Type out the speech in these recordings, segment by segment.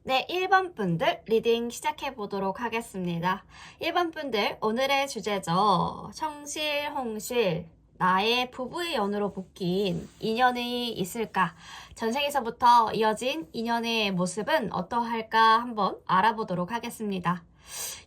네, 1번 분들 리딩 시작해 보도록 하겠습니다. 1번 분들 오늘의 주제죠. 청실, 홍실, 나의 부부의 연으로 묶인 인연이 있을까? 전생에서부터 이어진 인연의 모습은 어떠할까 한번 알아보도록 하겠습니다.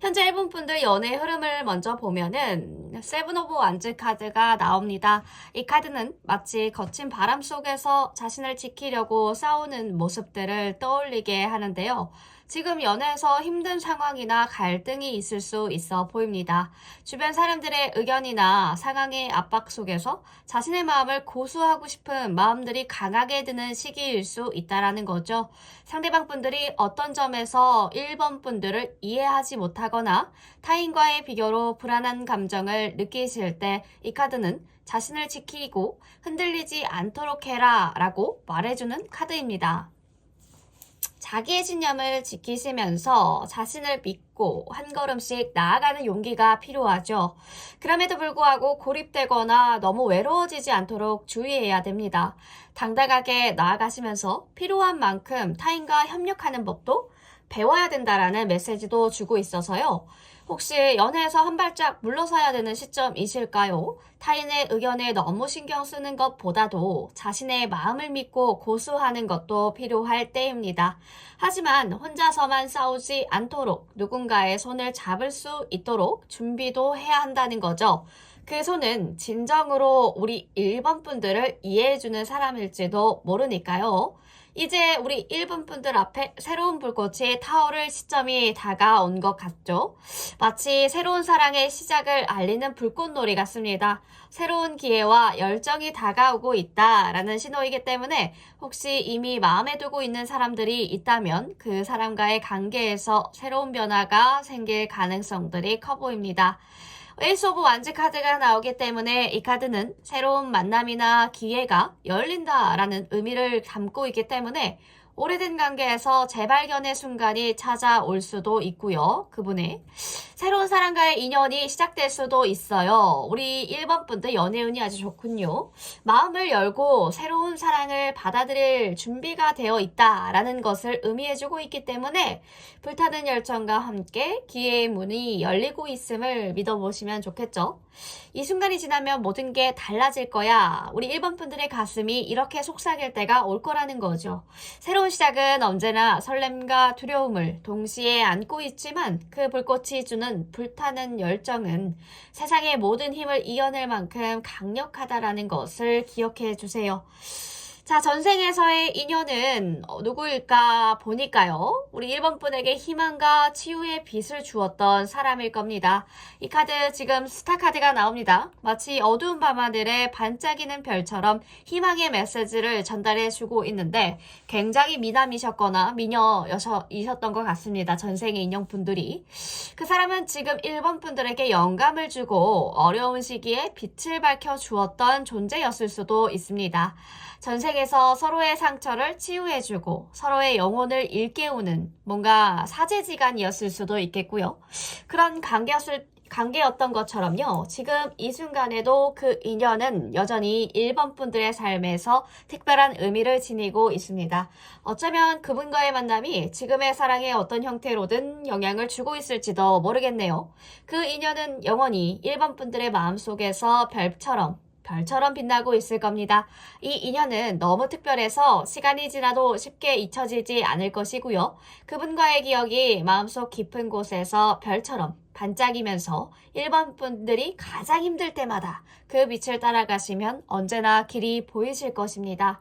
현재 1번 분들 연애 흐름을 먼저 보면은 세븐 오브 완즈 카드가 나옵니다. 이 카드는 마치 거친 바람 속에서 자신을 지키려고 싸우는 모습들을 떠올리게 하는데요. 지금 연애에서 힘든 상황이나 갈등이 있을 수 있어 보입니다. 주변 사람들의 의견이나 상황의 압박 속에서 자신의 마음을 고수하고 싶은 마음들이 강하게 드는 시기일 수 있다는 거죠. 상대방 분들이 어떤 점에서 1번 분들을 이해하지 못하거나 타인과의 비교로 불안한 감정을 느끼실 때 이 카드는 자신을 지키고 흔들리지 않도록 해라 라고 말해주는 카드입니다. 자기의 신념을 지키시면서 자신을 믿고 한 걸음씩 나아가는 용기가 필요하죠. 그럼에도 불구하고 고립되거나 너무 외로워지지 않도록 주의해야 됩니다. 당당하게 나아가시면서 필요한 만큼 타인과 협력하는 법도 배워야 된다라는 메시지도 주고 있어서요. 혹시 연애에서 한 발짝 물러서야 되는 시점이실까요? 타인의 의견에 너무 신경 쓰는 것보다도 자신의 마음을 믿고 고수하는 것도 필요할 때입니다. 하지만 혼자서만 싸우지 않도록 누군가의 손을 잡을 수 있도록 준비도 해야 한다는 거죠. 그 손은 진정으로 우리 1번 분들을 이해해주는 사람일지도 모르니까요. 이제 우리 1번 분들 앞에 새로운 불꽃이 타오를 시점이 다가온 것 같죠? 마치 새로운 사랑의 시작을 알리는 불꽃놀이 같습니다. 새로운 기회와 열정이 다가오고 있다라는 신호이기 때문에 혹시 이미 마음에 두고 있는 사람들이 있다면 그 사람과의 관계에서 새로운 변화가 생길 가능성들이 커 보입니다. 에이스 오브 완즈 카드가 나오기 때문에 이 카드는 새로운 만남이나 기회가 열린다라는 의미를 담고 있기 때문에 오래된 관계에서 재발견의 순간이 찾아올 수도 있고요. 그분의 새로운 사람과의 인연이 시작될 수도 있어요. 우리 1번 분들 연애운이 아주 좋군요. 마음을 열고 새로운 사랑을 받아들일 준비가 되어 있다라는 것을 의미해주고 있기 때문에 불타는 열정과 함께 기회의 문이 열리고 있음을 믿어보시면 좋겠죠. 이 순간이 지나면 모든 게 달라질 거야. 우리 1번 분들의 가슴이 이렇게 속삭일 때가 올 거라는 거죠. 새로운 시작은 언제나 설렘과 두려움을 동시에 안고 있지만 그 불꽃이 주는 불타는 열정은 세상의 모든 힘을 이겨낼 만큼 강력하다라는 것을 기억해 주세요. 자, 전생에서의 인연은 누구일까 보니까요. 우리 1번 분에게 희망과 치유의 빛을 주었던 사람일 겁니다. 이 카드 지금 스타 카드가 나옵니다. 마치 어두운 밤하늘에 반짝이는 별처럼 희망의 메시지를 전달해 주고 있는데 굉장히 미남이셨거나 미녀이셨던 것 같습니다. 전생의 인연분들이. 그 사람은 지금 1번 분들에게 영감을 주고 어려운 시기에 빛을 밝혀 주었던 존재였을 수도 있습니다. 전생에서 서로의 상처를 치유해주고 서로의 영혼을 일깨우는 뭔가 사제지간이었을 수도 있겠고요. 그런 관계였던 것처럼요. 지금 이 순간에도 그 인연은 여전히 1번 분들의 삶에서 특별한 의미를 지니고 있습니다. 어쩌면 그분과의 만남이 지금의 사랑에 어떤 형태로든 영향을 주고 있을지도 모르겠네요. 그 인연은 영원히 1번 분들의 마음속에서 별처럼 빛나고 있을 겁니다. 이 인연은 너무 특별해서 시간이 지나도 쉽게 잊혀지지 않을 것이고요. 그분과의 기억이 마음속 깊은 곳에서 별처럼 반짝이면서 1번 분들이 가장 힘들 때마다 그 빛을 따라가시면 언제나 길이 보이실 것입니다.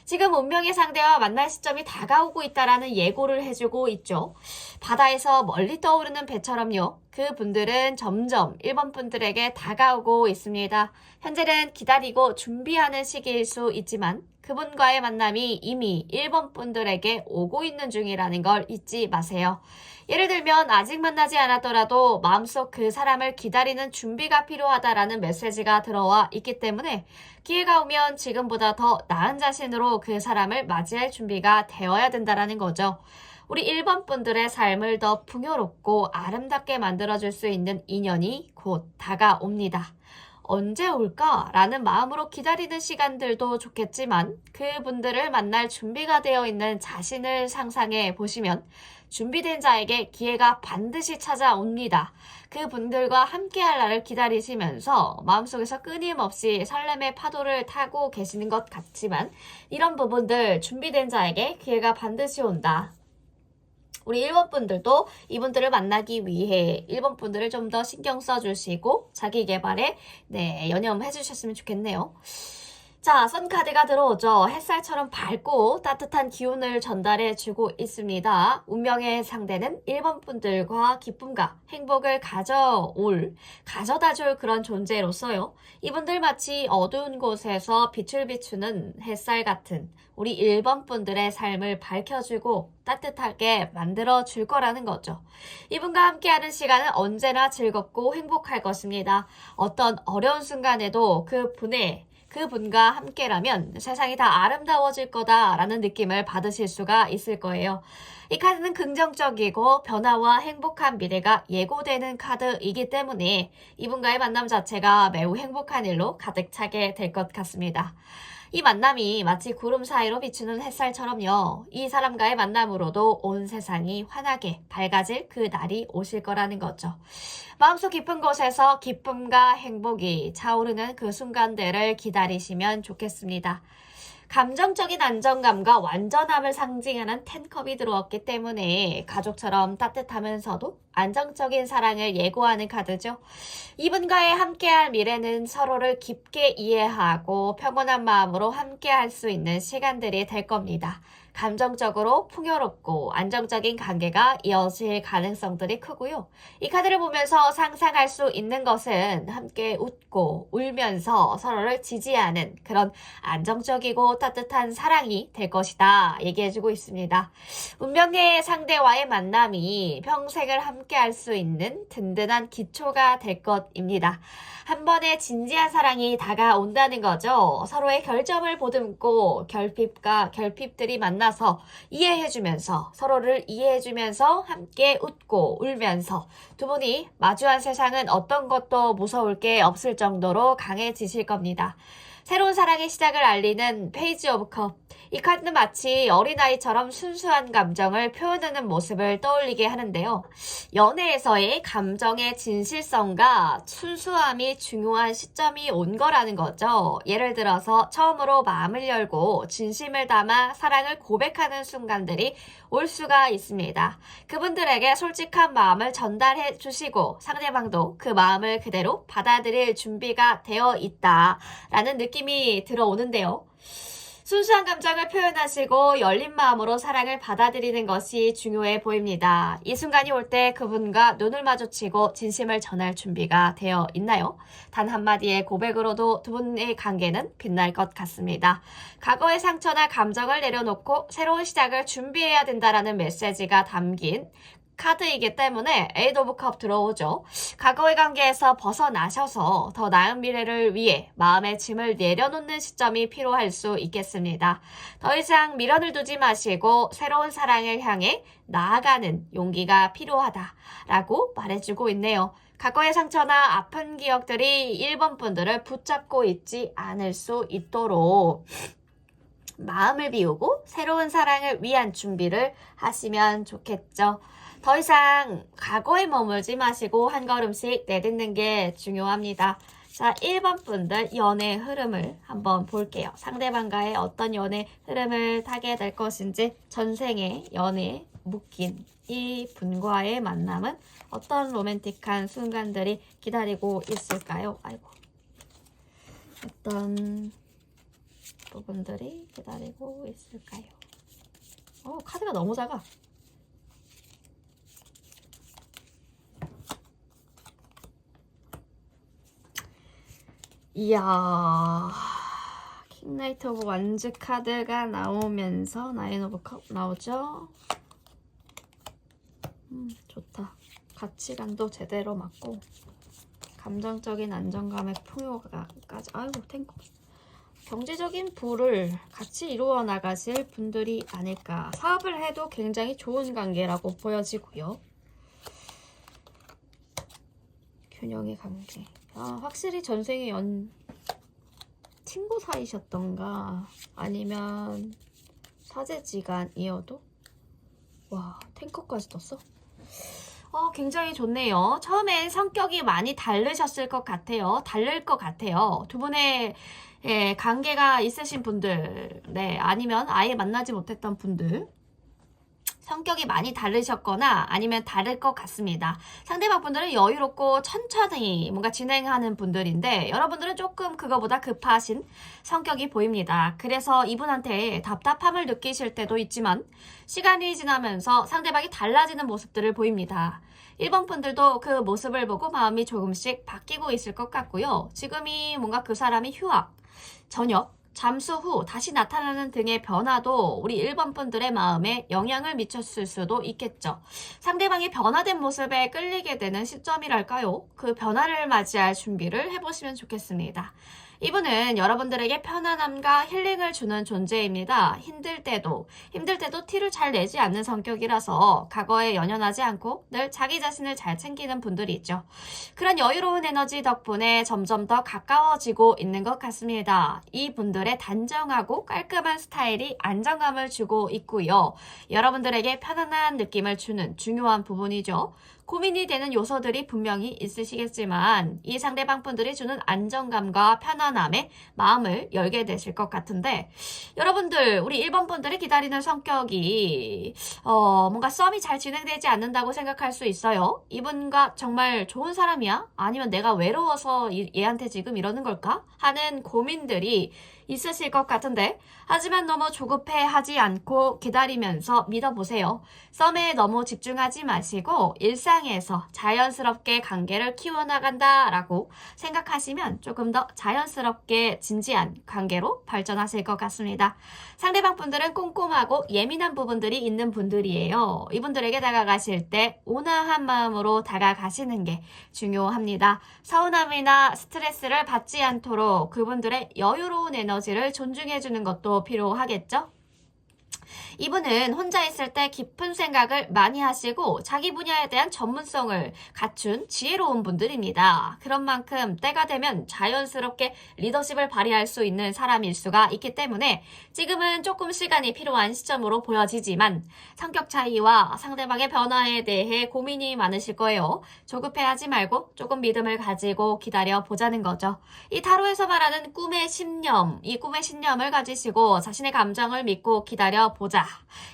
지금 운명의 상대와 만날 시점이 다가오고 있다라는 예고를 해주고 있죠. 바다에서 멀리 떠오르는 배처럼요. 그분들은 점점 1번 분들에게 다가오고 있습니다. 현재는 기다리고 준비하는 시기일 수 있지만 그분과의 만남이 이미 1번 분들에게 오고 있는 중이라는 걸 잊지 마세요. 예를 들면 아직 만나지 않았더라도 마음속 그 사람을 기다리는 준비가 필요하다라는 메시지가 들어와 있기 때문에 기회가 오면 지금보다 더 나은 자신으로 그 사람을 맞이할 준비가 되어야 된다는 거죠. 우리 1번 분들의 삶을 더 풍요롭고 아름답게 만들어줄 수 있는 인연이 곧 다가옵니다. 언제 올까라는 마음으로 기다리는 시간들도 좋겠지만 그분들을 만날 준비가 되어 있는 자신을 상상해 보시면 준비된 자에게 기회가 반드시 찾아옵니다. 그분들과 함께할 날을 기다리시면서 마음속에서 끊임없이 설렘의 파도를 타고 계시는 것 같지만 이런 부분들 준비된 자에게 기회가 반드시 온다. 우리 1번 분들도 이분들을 만나기 위해 1번 분들을 좀 더 신경 써주시고 자기 개발에 연연해 주셨으면 좋겠네요. 자, 선카드가 들어오죠. 햇살처럼 밝고 따뜻한 기운을 전달해 주고 있습니다. 운명의 상대는 1번 분들과 기쁨과 행복을 가져다 줄 그런 존재로서요. 이분들 마치 어두운 곳에서 빛을 비추는 햇살 같은 우리 1번 분들의 삶을 밝혀주고 따뜻하게 만들어 줄 거라는 거죠. 이분과 함께하는 시간은 언제나 즐겁고 행복할 것입니다. 어떤 어려운 순간에도 그분과 함께라면 세상이 다 아름다워질 거다라는 느낌을 받으실 수가 있을 거예요. 이 카드는 긍정적이고 변화와 행복한 미래가 예고되는 카드이기 때문에 이분과의 만남 자체가 매우 행복한 일로 가득 차게 될 것 같습니다. 이 만남이 마치 구름 사이로 비추는 햇살처럼요. 이 사람과의 만남으로도 온 세상이 환하게 밝아질 그 날이 오실 거라는 거죠. 마음속 깊은 곳에서 기쁨과 행복이 차오르는 그 순간들을 기다리시면 좋겠습니다. 감정적인 안정감과 완전함을 상징하는 10컵이 들어왔기 때문에 가족처럼 따뜻하면서도 안정적인 사랑을 예고하는 카드죠. 이분과의 함께할 미래는 서로를 깊게 이해하고 평온한 마음으로 함께할 수 있는 시간들이 될 겁니다. 감정적으로 풍요롭고 안정적인 관계가 이어질 가능성들이 크고요. 이 카드를 보면서 상상할 수 있는 것은 함께 웃고 울면서 서로를 지지하는 그런 안정적이고 따뜻한 사랑이 될 것이다 얘기해주고 있습니다. 운명의 상대와의 만남이 평생을 함께할 수 있는 든든한 기초가 될 것입니다. 한 번의 진지한 사랑이 다가온다는 거죠. 서로의 결점을 보듬고 결핍들이 만나서 이해해주면서 서로를 이해해주면서 함께 웃고 울면서 두 분이 마주한 세상은 어떤 것도 무서울 게 없을 정도로 강해지실 겁니다. 새로운 사랑의 시작을 알리는 페이지 오브 컵. 이 카드는 마치 어린아이처럼 순수한 감정을 표현하는 모습을 떠올리게 하는데요. 연애에서의 감정의 진실성과 순수함이 중요한 시점이 온 거라는 거죠. 예를 들어서 처음으로 마음을 열고 진심을 담아 사랑을 고백하는 순간들이 올 수가 있습니다. 그분들에게 솔직한 마음을 전달해 주시고 상대방도 그 마음을 그대로 받아들일 준비가 되어 있다라는 느낌이 들어오는데요. 순수한 감정을 표현하시고 열린 마음으로 사랑을 받아들이는 것이 중요해 보입니다. 이 순간이 올 때 그분과 눈을 마주치고 진심을 전할 준비가 되어 있나요? 단 한마디의 고백으로도 두 분의 관계는 빛날 것 같습니다. 과거의 상처나 감정을 내려놓고 새로운 시작을 준비해야 된다라는 메시지가 담긴 카드이기 때문에 에이드 오브 컵 들어오죠. 과거의 관계에서 벗어나셔서 더 나은 미래를 위해 마음의 짐을 내려놓는 시점이 필요할 수 있겠습니다. 더 이상 미련을 두지 마시고 새로운 사랑을 향해 나아가는 용기가 필요하다라고 말해주고 있네요. 과거의 상처나 아픈 기억들이 1번 분들을 붙잡고 있지 않을 수 있도록 마음을 비우고 새로운 사랑을 위한 준비를 하시면 좋겠죠. 더 이상 과거에 머물지 마시고 한 걸음씩 내딛는 게 중요합니다. 자, 1번 분들 연애 흐름을 한번 볼게요. 상대방과의 어떤 연애 흐름을 타게 될 것인지 전생의 연애에 묶인 이 분과의 만남은 어떤 로맨틱한 순간들이 기다리고 있을까요? 아이고, 어떤 부분들이 기다리고 있을까요? 카드가 너무 작아. 이야, 킹나이트 오브 완즈 카드가 나오면서 나인 오브 컵 나오죠? 좋다. 가치관도 제대로 맞고 감정적인 안정감의 풍요까지. 아이고, 탱커. 경제적인 부를 같이 이루어 나가실 분들이 아닐까. 사업을 해도 굉장히 좋은 관계라고 보여지고요. 균형의 관계. 확실히 전생에 친구 사이셨던가 아니면 사제지간이어도 와 탱커까지 떴어? 굉장히 좋네요. 처음엔 성격이 많이 다르셨을 것 같아요. 다를 것 같아요. 두 분의 관계가 있으신 분들, 네, 아니면 아예 만나지 못했던 분들, 성격이 많이 다르셨거나 아니면 다를 것 같습니다. 상대방 분들은 여유롭고 천천히 뭔가 진행하는 분들인데 여러분들은 조금 그거보다 급하신 성격이 보입니다. 그래서 이분한테 답답함을 느끼실 때도 있지만 시간이 지나면서 상대방이 달라지는 모습들을 보입니다. 1번 분들도 그 모습을 보고 마음이 조금씩 바뀌고 있을 것 같고요. 지금이 뭔가 그 사람이 휴학, 전역, 잠수 후 다시 나타나는 등의 변화도 우리 1번 분들의 마음에 영향을 미쳤을 수도 있겠죠. 상대방이 변화된 모습에 끌리게 되는 시점이랄까요? 그 변화를 맞이할 준비를 해보시면 좋겠습니다. 이분은 여러분들에게 편안함과 힐링을 주는 존재입니다. 힘들 때도 티를 잘 내지 않는 성격이라서 과거에 연연하지 않고 늘 자기 자신을 잘 챙기는 분들이 있죠. 그런 여유로운 에너지 덕분에 점점 더 가까워지고 있는 것 같습니다. 이 분들의 단정하고 깔끔한 스타일이 안정감을 주고 있고요. 여러분들에게 편안한 느낌을 주는 중요한 부분이죠. 고민이 되는 요소들이 분명히 있으시겠지만 이 상대방 분들이 주는 안정감과 편안함에 마음을 열게 되실 것 같은데 여러분들 우리 1번 분들이 기다리는 성격이 뭔가 썸이 잘 진행되지 않는다고 생각할 수 있어요. 이분과 정말 좋은 사람이야? 아니면 내가 외로워서 얘한테 지금 이러는 걸까? 하는 고민들이 있으실 것 같은데 하지만 너무 조급해하지 않고 기다리면서 믿어보세요. 썸에 너무 집중하지 마시고 일상에서 자연스럽게 관계를 키워나간다라고 생각하시면 조금 더 자연스럽게 진지한 관계로 발전하실 것 같습니다. 상대방 분들은 꼼꼼하고 예민한 부분들이 있는 분들이에요. 이분들에게 다가가실 때 온화한 마음으로 다가가시는 게 중요합니다. 서운함이나 스트레스를 받지 않도록 그분들의 여유로운 에너지를 존중해주는 것도 필요하겠죠? 이분은 혼자 있을 때 깊은 생각을 많이 하시고 자기 분야에 대한 전문성을 갖춘 지혜로운 분들입니다. 그런 만큼 때가 되면 자연스럽게 리더십을 발휘할 수 있는 사람일 수가 있기 때문에 지금은 조금 시간이 필요한 시점으로 보여지지만 성격 차이와 상대방의 변화에 대해 고민이 많으실 거예요. 조급해하지 말고 조금 믿음을 가지고 기다려 보자는 거죠. 이 타로에서 말하는 꿈의 신념, 이 꿈의 신념을 가지시고 자신의 감정을 믿고 기다려 보자.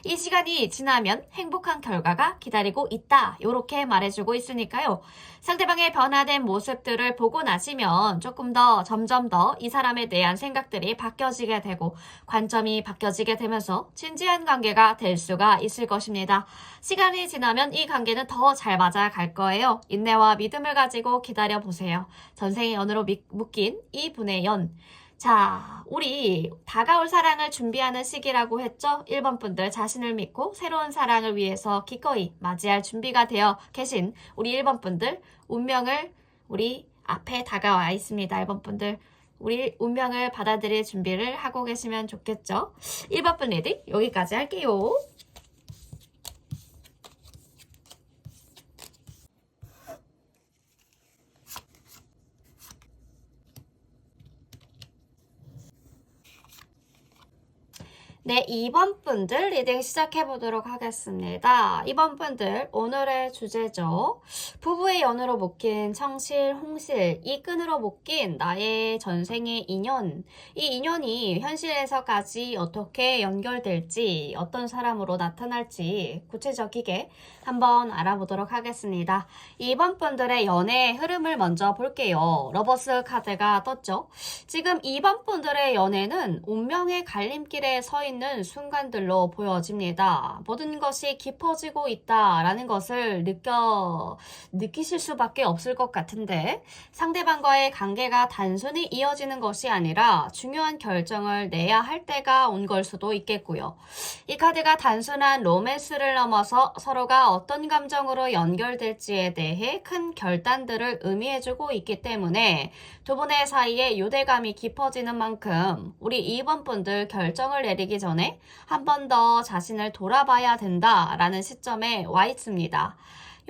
이 시간이 지나면 행복한 결과가 기다리고 있다. 이렇게 말해주고 있으니까요. 상대방의 변화된 모습들을 보고 나시면 조금 더 점점 더 이 사람에 대한 생각들이 바뀌어지게 되고 관점이 바뀌어지게 되면서 진지한 관계가 될 수가 있을 것입니다. 시간이 지나면 이 관계는 더 잘 맞아갈 거예요. 인내와 믿음을 가지고 기다려보세요. 전생의 연으로 묶인 이 분의 연. 자, 우리 다가올 사랑을 준비하는 시기라고 했죠? 1번 분들 자신을 믿고 새로운 사랑을 위해서 기꺼이 맞이할 준비가 되어 계신 우리 1번 분들 운명을 우리 앞에 다가와 있습니다. 1번 분들 우리 운명을 받아들일 준비를 하고 계시면 좋겠죠? 1번 분 리딩 여기까지 할게요. 네, 2번 분들 리딩 시작해보도록 하겠습니다. 2번 분들 오늘의 주제죠. 부부의 연으로 묶인 청실, 홍실, 이 끈으로 묶인 나의 전생의 인연. 이 인연이 현실에서까지 어떻게 연결될지, 어떤 사람으로 나타날지 구체적이게 한번 알아보도록 하겠습니다. 2번 분들의 연애의 흐름을 먼저 볼게요. 러버스 카드가 떴죠. 지금 2번 분들의 연애는 운명의 갈림길에 서 있는 순간들로 보여집니다. 모든 것이 깊어지고 있다라는 것을 느끼실 수밖에 없을 것 같은데 상대방과의 관계가 단순히 이어지는 것이 아니라 중요한 결정을 내야 할 때가 온 걸 수도 있겠고요. 이 카드가 단순한 로맨스를 넘어서 서로가 어떤 감정으로 연결될지에 대해 큰 결단들을 의미해주고 있기 때문에 두 분의 사이에 유대감이 깊어지는 만큼 우리 2번 분들 결정을 내리기 전에 한 번 더 자신을 돌아봐야 된다라는 시점에 와 있습니다.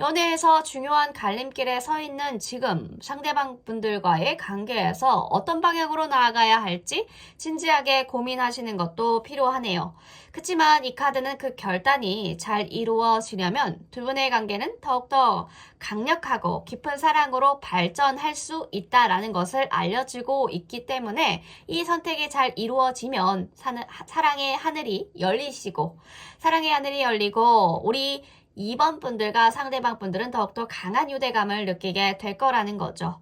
연애에서 중요한 갈림길에 서 있는 지금 상대방 분들과의 관계에서 어떤 방향으로 나아가야 할지 진지하게 고민하시는 것도 필요하네요. 그치만 이 카드는 그 결단이 잘 이루어지려면 두 분의 관계는 더욱더 강력하고 깊은 사랑으로 발전할 수 있다라는 것을 알려주고 있기 때문에 이 선택이 잘 이루어지면 사랑의 하늘이 열리시고 사랑의 하늘이 열리고 우리 2번 분들과 상대방 분들은 더욱더 강한 유대감을 느끼게 될 거라는 거죠.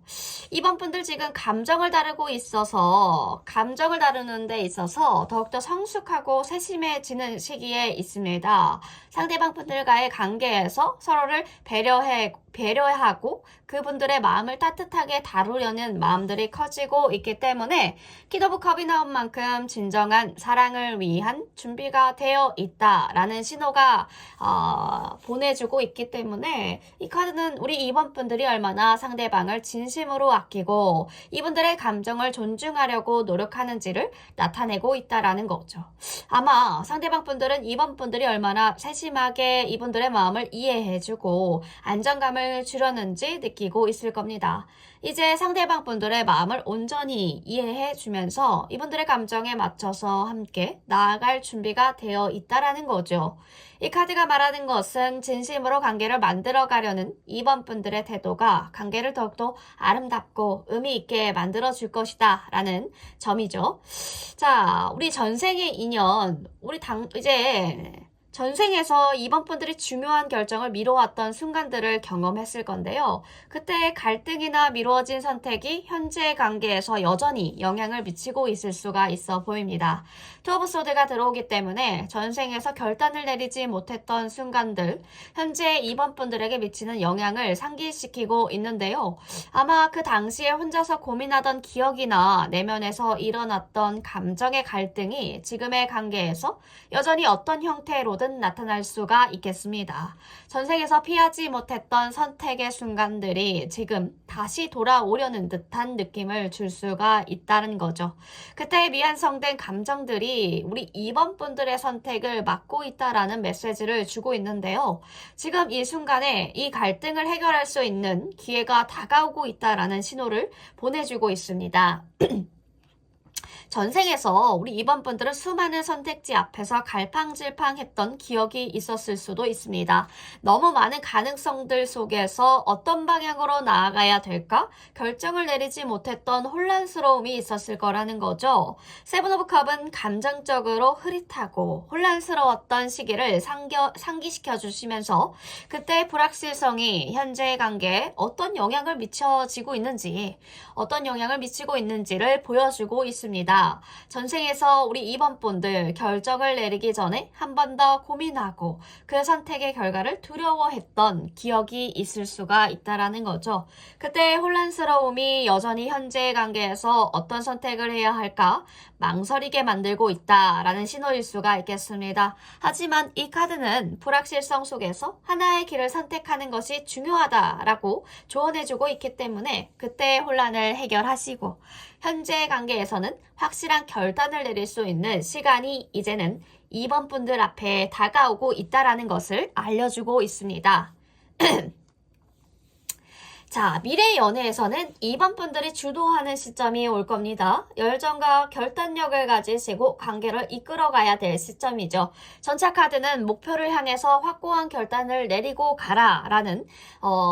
2번 분들 지금 감정을 다루는 데 있어서 더욱더 성숙하고 세심해지는 시기에 있습니다. 상대방 분들과의 관계에서 서로를 배려하고 그분들의 마음을 따뜻하게 다루려는 마음들이 커지고 있기 때문에 킥 오브 컵이 나온 만큼 진정한 사랑을 위한 준비가 되어 있다라는 신호가 보내주고 있기 때문에 이 카드는 우리 2번 분들이 얼마나 상대방을 진심으로 아끼고 이분들의 감정을 존중하려고 노력하는지를 나타내고 있다라는 거죠. 아마 상대방 분들은 2번 분들이 얼마나 세심하게 이분들의 마음을 이해해주고 안정감을 주려는지 느끼고 있을 겁니다. 이제 상대방 분들의 마음을 온전히 이해해주면서 이분들의 감정에 맞춰서 함께 나아갈 준비가 되어 있다라는 거죠. 이 카드가 말하는 것은 진심으로 관계를 만들어가려는 2번 분들의 태도가 관계를 더욱더 아름답고 의미 있게 만들어줄 것이다 라는 점이죠. 자, 우리 전생의 인연, 이제 전생에서 2번 분들이 중요한 결정을 미뤄왔던 순간들을 경험했을 건데요. 그때 갈등이나 미루어진 선택이 현재 관계에서 여전히 영향을 미치고 있을 수가 있어 보입니다. 투 오브 소드가 들어오기 때문에 전생에서 결단을 내리지 못했던 순간들, 현재 2번 분들에게 미치는 영향을 상기시키고 있는데요. 아마 그 당시에 혼자서 고민하던 기억이나 내면에서 일어났던 감정의 갈등이 지금의 관계에서 여전히 어떤 형태로든 나타날 수가 있겠습니다. 전생에서 피하지 못했던 선택의 순간들이 지금 다시 돌아오려는 듯한 느낌을 줄 수가 있다는 거죠. 그때 미완성된 감정들이 우리 2번 분들의 선택을 막고 있다라는 메시지를 주고 있는데요. 지금 이 순간에 이 갈등을 해결할 수 있는 기회가 다가오고 있다라는 신호를 보내주고 있습니다. 전생에서 우리 2번 분들은 수많은 선택지 앞에서 갈팡질팡했던 기억이 있었을 수도 있습니다. 너무 많은 가능성들 속에서 어떤 방향으로 나아가야 될까? 결정을 내리지 못했던 혼란스러움이 있었을 거라는 거죠. 세븐 오브 컵은 감정적으로 흐릿하고 혼란스러웠던 시기를 상기시켜 주시면서 그때의 불확실성이 현재의 관계에 어떤 영향을 미치고 있는지를 보여주고 있습니다. 전생에서 우리 2번 분들 결정을 내리기 전에 한 번 더 고민하고 그 선택의 결과를 두려워했던 기억이 있을 수가 있다라는 거죠. 그때의 혼란스러움이 여전히 현재의 관계에서 어떤 선택을 해야 할까 망설이게 만들고 있다라는 신호일 수가 있겠습니다. 하지만 이 카드는 불확실성 속에서 하나의 길을 선택하는 것이 중요하다라고 조언해주고 있기 때문에 그때의 혼란을 해결하시고 현재 관계에서는 확실한 결단을 내릴 수 있는 시간이 이제는 2번 분들 앞에 다가오고 있다라는 것을 알려주고 있습니다. 자, 미래 연애에서는 2번 분들이 주도하는 시점이 올 겁니다. 열정과 결단력을 가지시고 관계를 이끌어가야 될 시점이죠. 전차 카드는 목표를 향해서 확고한 결단을 내리고 가라 라는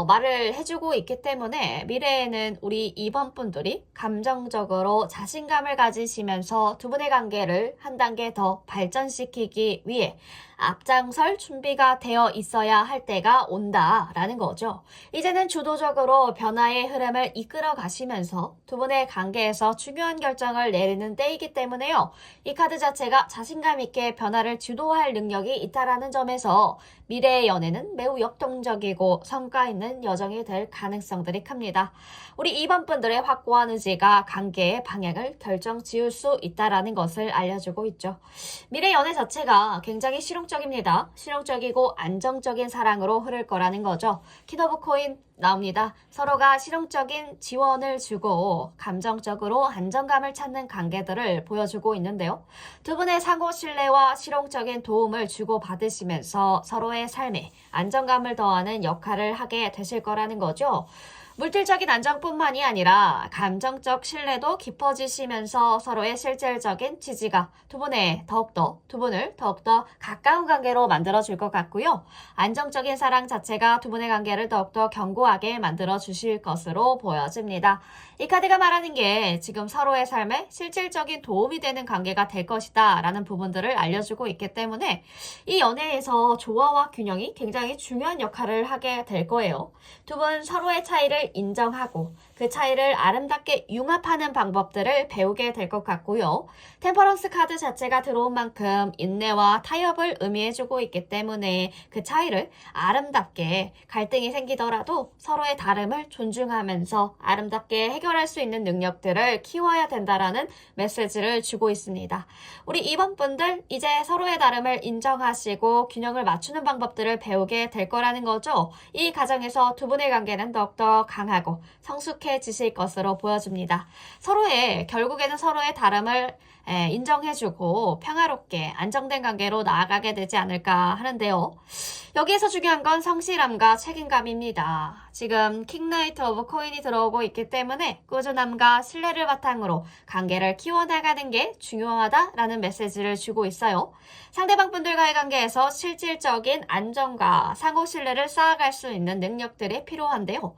말을 해주고 있기 때문에 미래에는 우리 2번 분들이 감정적으로 자신감을 가지시면서 두 분의 관계를 한 단계 더 발전시키기 위해 앞장설 준비가 되어 있어야 할 때가 온다라는 거죠. 이제는 주도적으로 변화의 흐름을 이끌어 가시면서 두 분의 관계에서 중요한 결정을 내리는 때이기 때문에요. 이 카드 자체가 자신감 있게 변화를 주도할 능력이 있다라는 점에서 미래의 연애는 매우 역동적이고 성과 있는 여정이 될 가능성들이 큽니다. 우리 2번 분들의 확고한 의지가 관계의 방향을 결정 지을 수 있다라는 것을 알려주고 있죠. 미래 연애 자체가 굉장히 실용적입니다. 실용적이고 안정적인 사랑으로 흐를 거라는 거죠. 퀸 오브 코인 나옵니다. 서로가 실용적인 지원을 주고 감정적으로 안정감을 찾는 관계들을 보여주고 있는데요. 두 분의 상호 신뢰와 실용적인 도움을 주고받으시면서 서로의 삶에 안정감을 더하는 역할을 하게 되실 거라는 거죠. 물질적인 안정뿐만이 아니라 감정적 신뢰도 깊어지시면서 서로의 실질적인 지지가 두 분을 더욱더 가까운 관계로 만들어줄 것 같고요. 안정적인 사랑 자체가 두 분의 관계를 더욱더 견고하게 만들어주실 것으로 보여집니다. 이 카드가 말하는 게 지금 서로의 삶에 실질적인 도움이 되는 관계가 될 것이다 라는 부분들을 알려주고 있기 때문에 이 연애에서 조화와 균형이 굉장히 중요한 역할을 하게 될 거예요. 두 분 서로의 차이를 인정하고 그 차이를 아름답게 융합하는 방법들을 배우게 될 것 같고요. 템퍼런스 카드 자체가 들어온 만큼 인내와 타협을 의미해주고 있기 때문에 그 차이를 아름답게 갈등이 생기더라도 서로의 다름을 존중하면서 아름답게 해결할 수 있는 능력들을 키워야 된다라는 메시지를 주고 있습니다. 우리 2번 분들 이제 서로의 다름을 인정하시고 균형을 맞추는 방법들을 배우게 될 거라는 거죠. 이 과정에서 두 분의 관계는 더욱더 강하고 성숙해지실 것으로 보여집니다. 결국에는 서로의 다름을 인정해주고 평화롭게 안정된 관계로 나아가게 되지 않을까 하는데요. 여기에서 중요한 건 성실함과 책임감입니다. 지금 킹나이트 오브 코인이 들어오고 있기 때문에 꾸준함과 신뢰를 바탕으로 관계를 키워나가는 게 중요하다라는 메시지를 주고 있어요. 상대방 분들과의 관계에서 실질적인 안정과 상호 신뢰를 쌓아갈 수 있는 능력들이 필요한데요.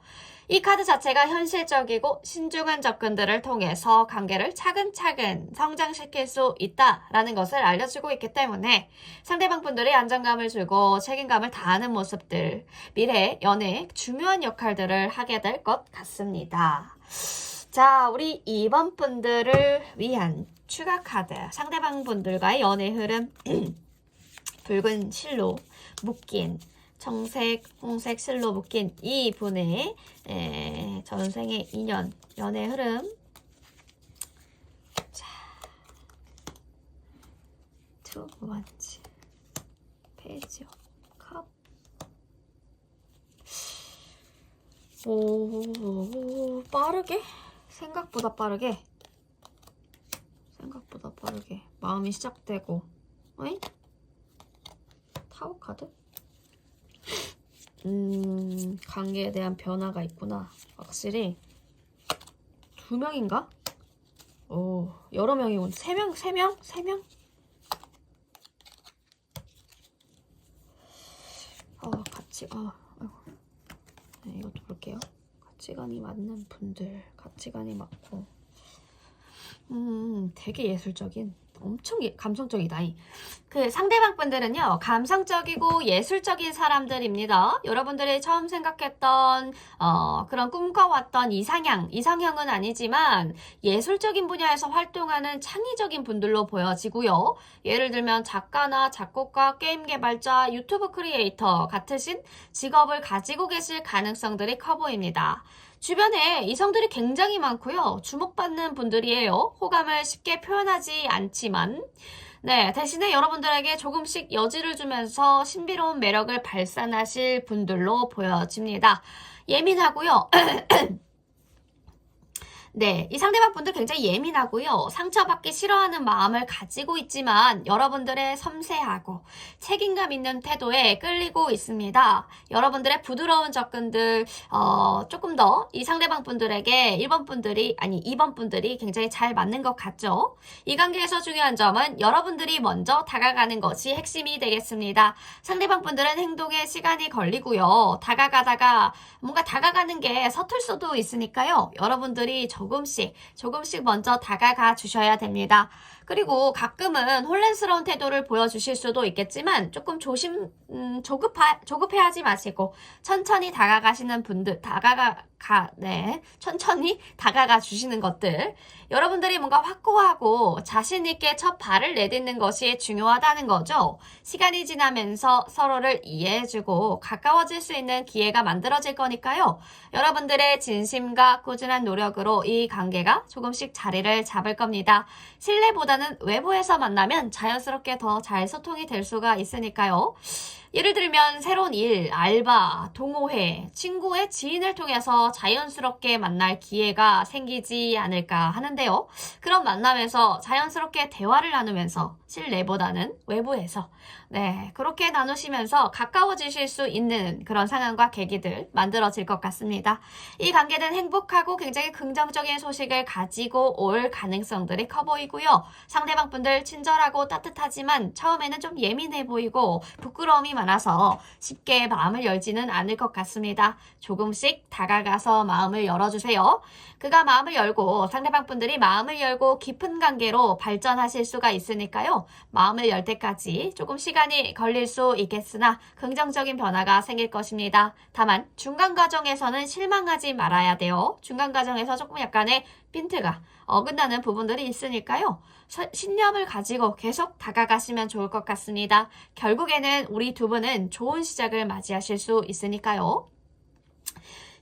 이 카드 자체가 현실적이고 신중한 접근들을 통해서 관계를 차근차근 성장시킬 수 있다라는 것을 알려주고 있기 때문에 상대방 분들이 안정감을 주고 책임감을 다하는 모습들, 미래 연애에 중요한 역할들을 하게 될 것 같습니다. 자, 우리 2번 분들을 위한 추가 카드, 상대방 분들과의 연애 흐름, 붉은 실로 묶인 청색, 홍색 실로 묶인 이 분의 전생의 인연, 연애 흐름. 자, 두 번째 페이지 컵. 오, 빠르게? 생각보다 빠르게 마음이 시작되고, 어이? 타워 카드? 관계에 대한 변화가 있구나. 확실히 2명인가? 오, 여러 명이군. 3명? 네, 이것도 볼게요. 가치관이 맞는 분들, 가치관이 맞고, 되게 예술적인, 엄청 감성적이다. 그 상대방 분들은요, 감성적이고 예술적인 사람들입니다. 여러분들이 처음 생각했던 그런 꿈꿔왔던 이상형은 아니지만 예술적인 분야에서 활동하는 창의적인 분들로 보여지고요. 예를 들면 작가나 작곡가, 게임 개발자, 유튜브 크리에이터 같으신 직업을 가지고 계실 가능성들이 커 보입니다. 주변에 이성들이 굉장히 많고요. 주목받는 분들이에요. 호감을 쉽게 표현하지 않지만 대신에 여러분들에게 조금씩 여지를 주면서 신비로운 매력을 발산하실 분들로 보여집니다. 예민하고요. 네, 이 상대방 분들 굉장히 예민하고요. 상처받기 싫어하는 마음을 가지고 있지만 여러분들의 섬세하고 책임감 있는 태도에 끌리고 있습니다. 여러분들의 부드러운 접근들 조금 더 이 상대방 분들에게 2번 분들이 굉장히 잘 맞는 것 같죠? 이 관계에서 중요한 점은 여러분들이 먼저 다가가는 것이 핵심이 되겠습니다. 상대방 분들은 행동에 시간이 걸리고요. 다가가다가 뭔가 다가가는 게 서툴 수도 있으니까요. 여러분들이 조금씩 먼저 다가가 주셔야 됩니다. 그리고 가끔은 혼란스러운 태도를 보여주실 수도 있겠지만 조금 조급해하지 마시고 천천히 다가가시는 분들, 천천히 다가가 주시는 것들. 여러분들이 뭔가 확고하고 자신있게 첫 발을 내딛는 것이 중요하다는 거죠. 시간이 지나면서 서로를 이해해주고 가까워질 수 있는 기회가 만들어질 거니까요. 여러분들의 진심과 꾸준한 노력으로 이 관계가 조금씩 자리를 잡을 겁니다. 실내보다는 외부에서 만나면 자연스럽게 더 잘 소통이 될 수가 있으니까요. 예를 들면 새로운 일, 알바, 동호회, 친구의 지인을 통해서 자연스럽게 만날 기회가 생기지 않을까 하는데요. 그런 만남에서 자연스럽게 대화를 나누면서 실내보다는 외부에서 그렇게 나누시면서 가까워지실 수 있는 그런 상황과 계기들 만들어질 것 같습니다. 이 관계는 행복하고 굉장히 긍정적인 소식을 가지고 올 가능성들이 커 보이고요. 상대방 분들 친절하고 따뜻하지만 처음에는 좀 예민해 보이고 부끄러움이 많아서 쉽게 마음을 열지는 않을 것 같습니다. 조금씩 다가가서 마음을 열어주세요. 그가 마음을 열고 상대방 분들이 마음을 열고 깊은 관계로 발전하실 수가 있으니까요. 마음을 열 때까지 조금 시간이 걸릴 수 있겠으나 긍정적인 변화가 생길 것입니다. 다만 중간 과정에서는 실망하지 말아야 돼요. 중간 과정에서 조금 약간의 핀트가 어긋나는 부분들이 있으니까요. 신념을 가지고 계속 다가가시면 좋을 것 같습니다. 결국에는 우리 두 분은 좋은 시작을 맞이하실 수 있으니까요.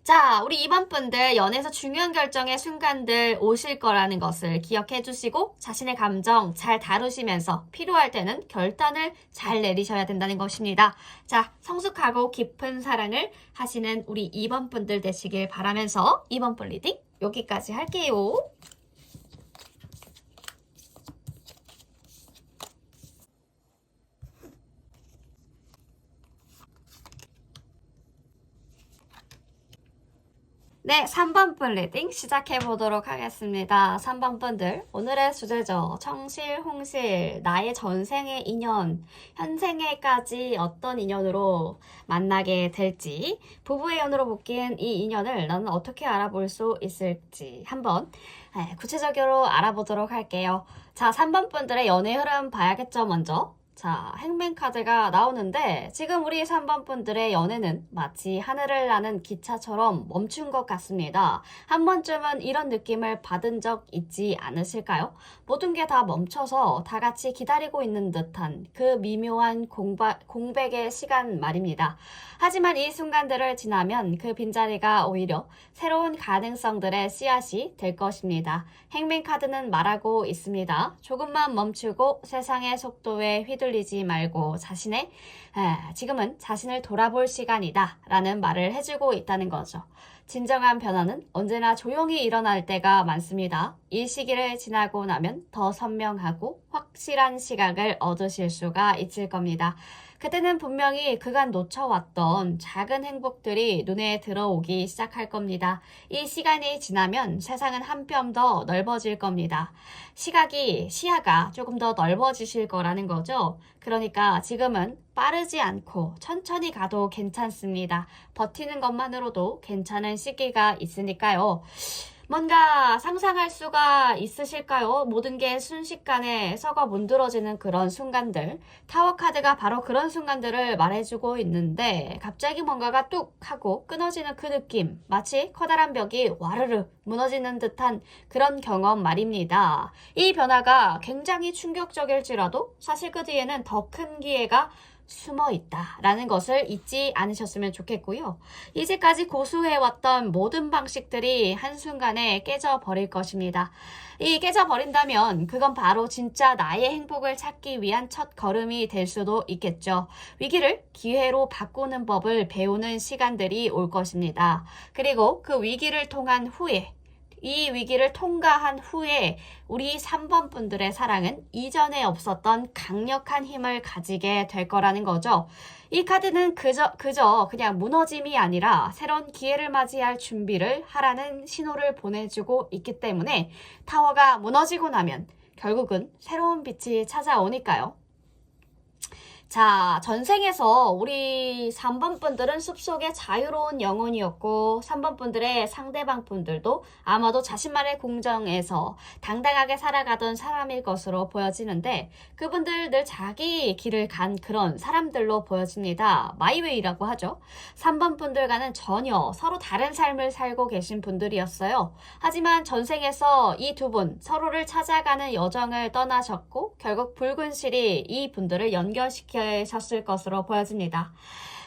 자, 우리 이번 분들 연애에서 중요한 결정의 순간들 오실 거라는 것을 기억해 주시고 자신의 감정 잘 다루시면서 필요할 때는 결단을 잘 내리셔야 된다는 것입니다. 자, 성숙하고 깊은 사랑을 하시는 우리 이번 분들 되시길 바라면서 이번 분 리딩 여기까지 할게요. 네, 3번 분 리딩 시작해 보도록 하겠습니다. 3번 분들, 오늘의 주제죠. 청실, 홍실, 나의 전생의 인연, 현생에까지 어떤 인연으로 만나게 될지, 부부의 연으로 묶인 이 인연을 나는 어떻게 알아볼 수 있을지 한번 구체적으로 알아보도록 할게요. 자, 3번 분들의 연애 흐름 봐야겠죠, 먼저. 자, 행맨 카드가 나오는데 지금 우리 3번 분들의 연애는 마치 하늘을 나는 기차처럼 멈춘 것 같습니다. 한 번쯤은 이런 느낌을 받은 적 있지 않으실까요? 모든 게 다 멈춰서 다 같이 기다리고 있는 듯한 그 미묘한 공백의 시간 말입니다. 하지만 이 순간들을 지나면 그 빈자리가 오히려 새로운 가능성들의 씨앗이 될 것입니다. 행맨 카드는 말하고 있습니다. 조금만 멈추고 세상의 속도에 휘둘리지 말고 지금은 자신을 돌아볼 시간이다 라는 말을 해주고 있다는 거죠. 진정한 변화는 언제나 조용히 일어날 때가 많습니다. 이 시기를 지나고 나면 더 선명하고 확실한 시각을 얻으실 수가 있을 겁니다. 그때는 분명히 그간 놓쳐왔던 작은 행복들이 눈에 들어오기 시작할 겁니다. 이 시간이 지나면 세상은 한 뼘 더 넓어질 겁니다. 시야가 조금 더 넓어지실 거라는 거죠. 그러니까 지금은 빠르지 않고 천천히 가도 괜찮습니다. 버티는 것만으로도 괜찮은 시기가 있으니까요. 뭔가 상상할 수가 있으실까요? 모든 게 순식간에 썩어 문드러지는 그런 순간들. 타워 카드가 바로 그런 순간들을 말해주고 있는데 갑자기 뭔가가 뚝 하고 끊어지는 그 느낌. 마치 커다란 벽이 와르르 무너지는 듯한 그런 경험 말입니다. 이 변화가 굉장히 충격적일지라도 사실 그 뒤에는 더 큰 기회가 숨어 있다라는 것을 잊지 않으셨으면 좋겠고요. 이제까지 고수해왔던 모든 방식들이 한순간에 깨져버릴 것입니다. 이 깨져버린다면 그건 바로 진짜 나의 행복을 찾기 위한 첫 걸음이 될 수도 있겠죠. 위기를 기회로 바꾸는 법을 배우는 시간들이 올 것입니다. 그리고 그 위기를 통한 후에 이 위기를 통과한 후에 우리 3번 분들의 사랑은 이전에 없었던 강력한 힘을 가지게 될 거라는 거죠. 이 카드는 그저 그냥 무너짐이 아니라 새로운 기회를 맞이할 준비를 하라는 신호를 보내주고 있기 때문에 타워가 무너지고 나면 결국은 새로운 빛이 찾아오니까요. 자, 전생에서 우리 3번 분들은 숲속의 자유로운 영혼이었고 3번 분들의 상대방 분들도 아마도 자신만의 공정에서 당당하게 살아가던 사람일 것으로 보여지는데 그분들 늘 자기 길을 간 그런 사람들로 보여집니다. 마이웨이라고 하죠. 3번 분들과는 전혀 서로 다른 삶을 살고 계신 분들이었어요. 하지만 전생에서 이 두 분 서로를 찾아가는 여정을 떠나셨고 결국 붉은 실이 이 분들을 연결시키셨을 것으로 보여집니다.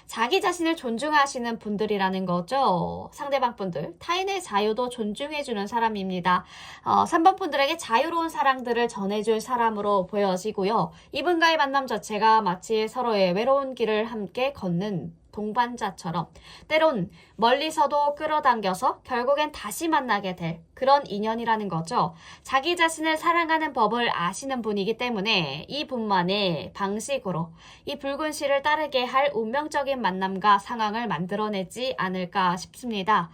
자기 자신을 존중하시는 분들이라는 거죠. 상대방 분들, 타인의 자유도 존중해주는 사람입니다. 3번 분들에게 자유로운 사랑들을 전해줄 사람으로 보여지고요. 이분과의 만남 자체가 마치 서로의 외로운 길을 함께 걷는 동반자처럼 때론 멀리서도 끌어당겨서 결국엔 다시 만나게 될 그런 인연이라는 거죠. 자기 자신을 사랑하는 법을 아시는 분이기 때문에 이 분만의 방식으로 이 붉은 실을 따르게 할 운명적인 만남과 상황을 만들어내지 않을까 싶습니다.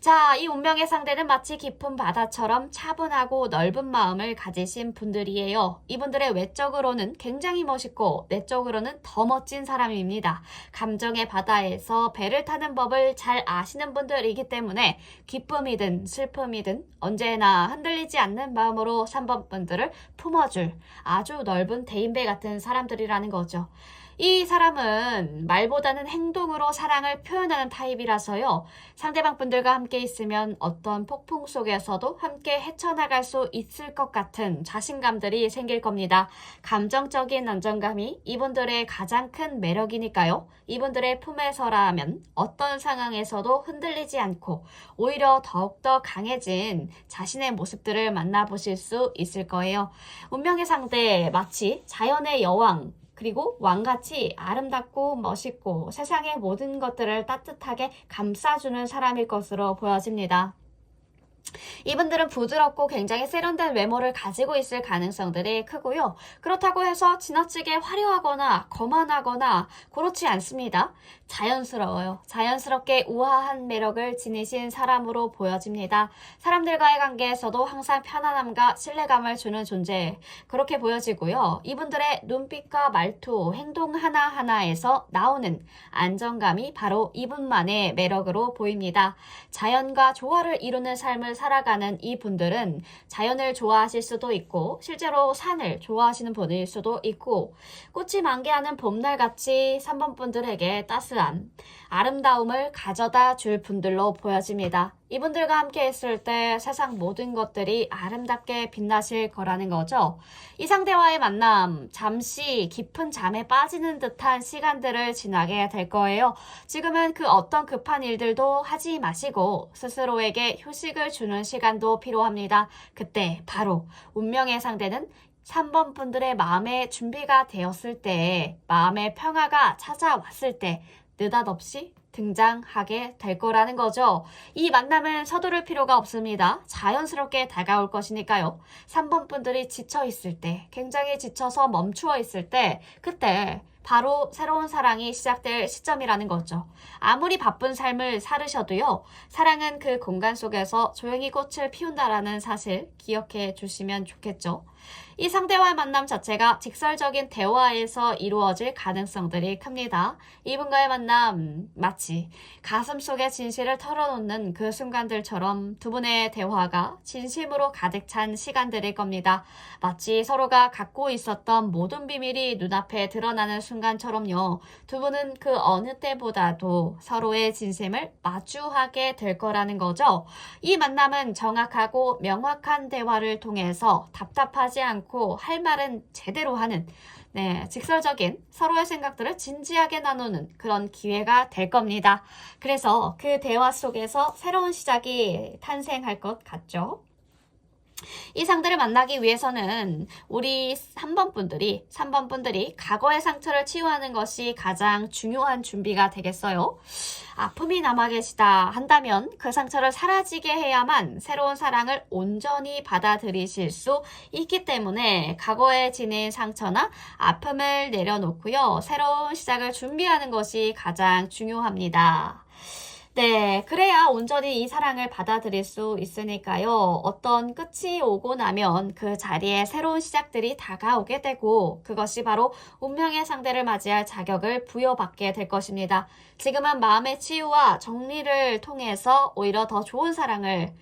자, 이 운명의 상대는 마치 깊은 바다처럼 차분하고 넓은 마음을 가지신 분들이에요. 이분들의 외적으로는 굉장히 멋있고 내적으로는 더 멋진 사람입니다. 감정의 바다에서 배를 타는 법을 잘 아시는 분들이기 때문에 기쁨이든 슬픔이든 언제나 흔들리지 않는 마음으로 3번 분들을 품어줄 아주 넓은 대인배 같은 사람들이라는 거죠. 이 사람은 말보다는 행동으로 사랑을 표현하는 타입이라서요. 상대방 분들과 함께 있으면 어떤 폭풍 속에서도 함께 헤쳐나갈 수 있을 것 같은 자신감들이 생길 겁니다. 감정적인 안정감이 이분들의 가장 큰 매력이니까요. 이분들의 품에서라면 어떤 상황에서도 흔들리지 않고 오히려 더욱더 강해진 자신의 모습들을 만나보실 수 있을 거예요. 운명의 상대 마치 자연의 여왕 그리고 왕같이 아름답고 멋있고 세상의 모든 것들을 따뜻하게 감싸주는 사람일 것으로 보여집니다. 이분들은 부드럽고 굉장히 세련된 외모를 가지고 있을 가능성들이 크고요. 그렇다고 해서 지나치게 화려하거나 거만하거나 그렇지 않습니다. 자연스러워요. 자연스럽게 우아한 매력을 지니신 사람으로 보여집니다. 사람들과의 관계에서도 항상 편안함과 신뢰감을 주는 존재 그렇게 보여지고요. 이분들의 눈빛과 말투, 행동 하나하나에서 나오는 안정감이 바로 이분만의 매력으로 보입니다. 자연과 조화를 이루는 삶을 살아가는 이 분들은 자연을 좋아하실 수도 있고 실제로 산을 좋아하시는 분일 수도 있고 꽃이 만개하는 봄날같이 3번 분들에게 따스한 아름다움을 가져다 줄 분들로 보여집니다. 이분들과 함께 있을 때 세상 모든 것들이 아름답게 빛나실 거라는 거죠. 이 상대와의 만남, 잠시 깊은 잠에 빠지는 듯한 시간들을 지나게 될 거예요. 지금은 그 어떤 급한 일들도 하지 마시고 스스로에게 휴식을 주는 시간도 필요합니다. 그때 바로 운명의 상대는 3번 분들의 마음의 준비가 되었을 때, 마음의 평화가 찾아왔을 때 느닷없이 등장하게 될 거라는 거죠. 이 만남은 서두를 필요가 없습니다. 자연스럽게 다가올 것이니까요. 3번 분들이 지쳐 있을 때, 굉장히 지쳐서 멈추어 있을 때, 그때 바로 새로운 사랑이 시작될 시점이라는 거죠. 아무리 바쁜 삶을 살으셔도요. 사랑은 그 공간 속에서 조용히 꽃을 피운다라는 사실 기억해 주시면 좋겠죠. 이 상대와의 만남 자체가 직설적인 대화에서 이루어질 가능성들이 큽니다. 이분과의 만남 마치 가슴 속의 진실을 털어놓는 그 순간들처럼 두 분의 대화가 진심으로 가득 찬 시간들일 겁니다. 마치 서로가 갖고 있었던 모든 비밀이 눈앞에 드러나는 순간처럼요. 두 분은 그 어느 때보다도 서로의 진심을 마주하게 될 거라는 거죠. 이 만남은 정확하고 명확한 대화를 통해서 답답하지 않고 할 말은 제대로 하는 직설적인 서로의 생각들을 진지하게 나누는 그런 기회가 될 겁니다. 그래서 그 대화 속에서 새로운 시작이 탄생할 것 같죠. 이 상대를 만나기 위해서는 우리 3번 분들이 과거의 상처를 치유하는 것이 가장 중요한 준비가 되겠어요. 아픔이 남아 계시다 한다면 그 상처를 사라지게 해야만 새로운 사랑을 온전히 받아들이실 수 있기 때문에 과거에 지닌 상처나 아픔을 내려놓고요. 새로운 시작을 준비하는 것이 가장 중요합니다. 네, 그래야 온전히 이 사랑을 받아들일 수 있으니까요. 어떤 끝이 오고 나면 그 자리에 새로운 시작들이 다가오게 되고 그것이 바로 운명의 상대를 맞이할 자격을 부여받게 될 것입니다. 지금은 마음의 치유와 정리를 통해서 오히려 더 좋은 사랑을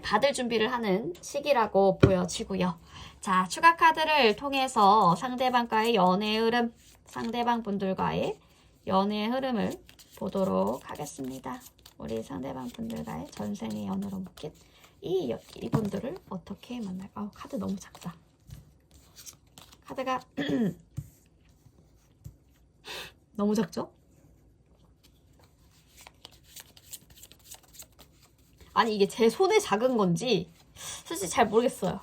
받을 준비를 하는 시기라고 보여지고요. 자, 추가 카드를 통해서 상대방과의 연애의 흐름, 상대방 분들과의 연애의 흐름을 보도록 하겠습니다. 우리 상대방 분들과의 전생의 연으로 묶인 이분들을 어떻게 만날까? 카드 너무 작다. 카드가 너무 작죠? 아니 이게 제 손에 작은 건지 솔직히 잘 모르겠어요.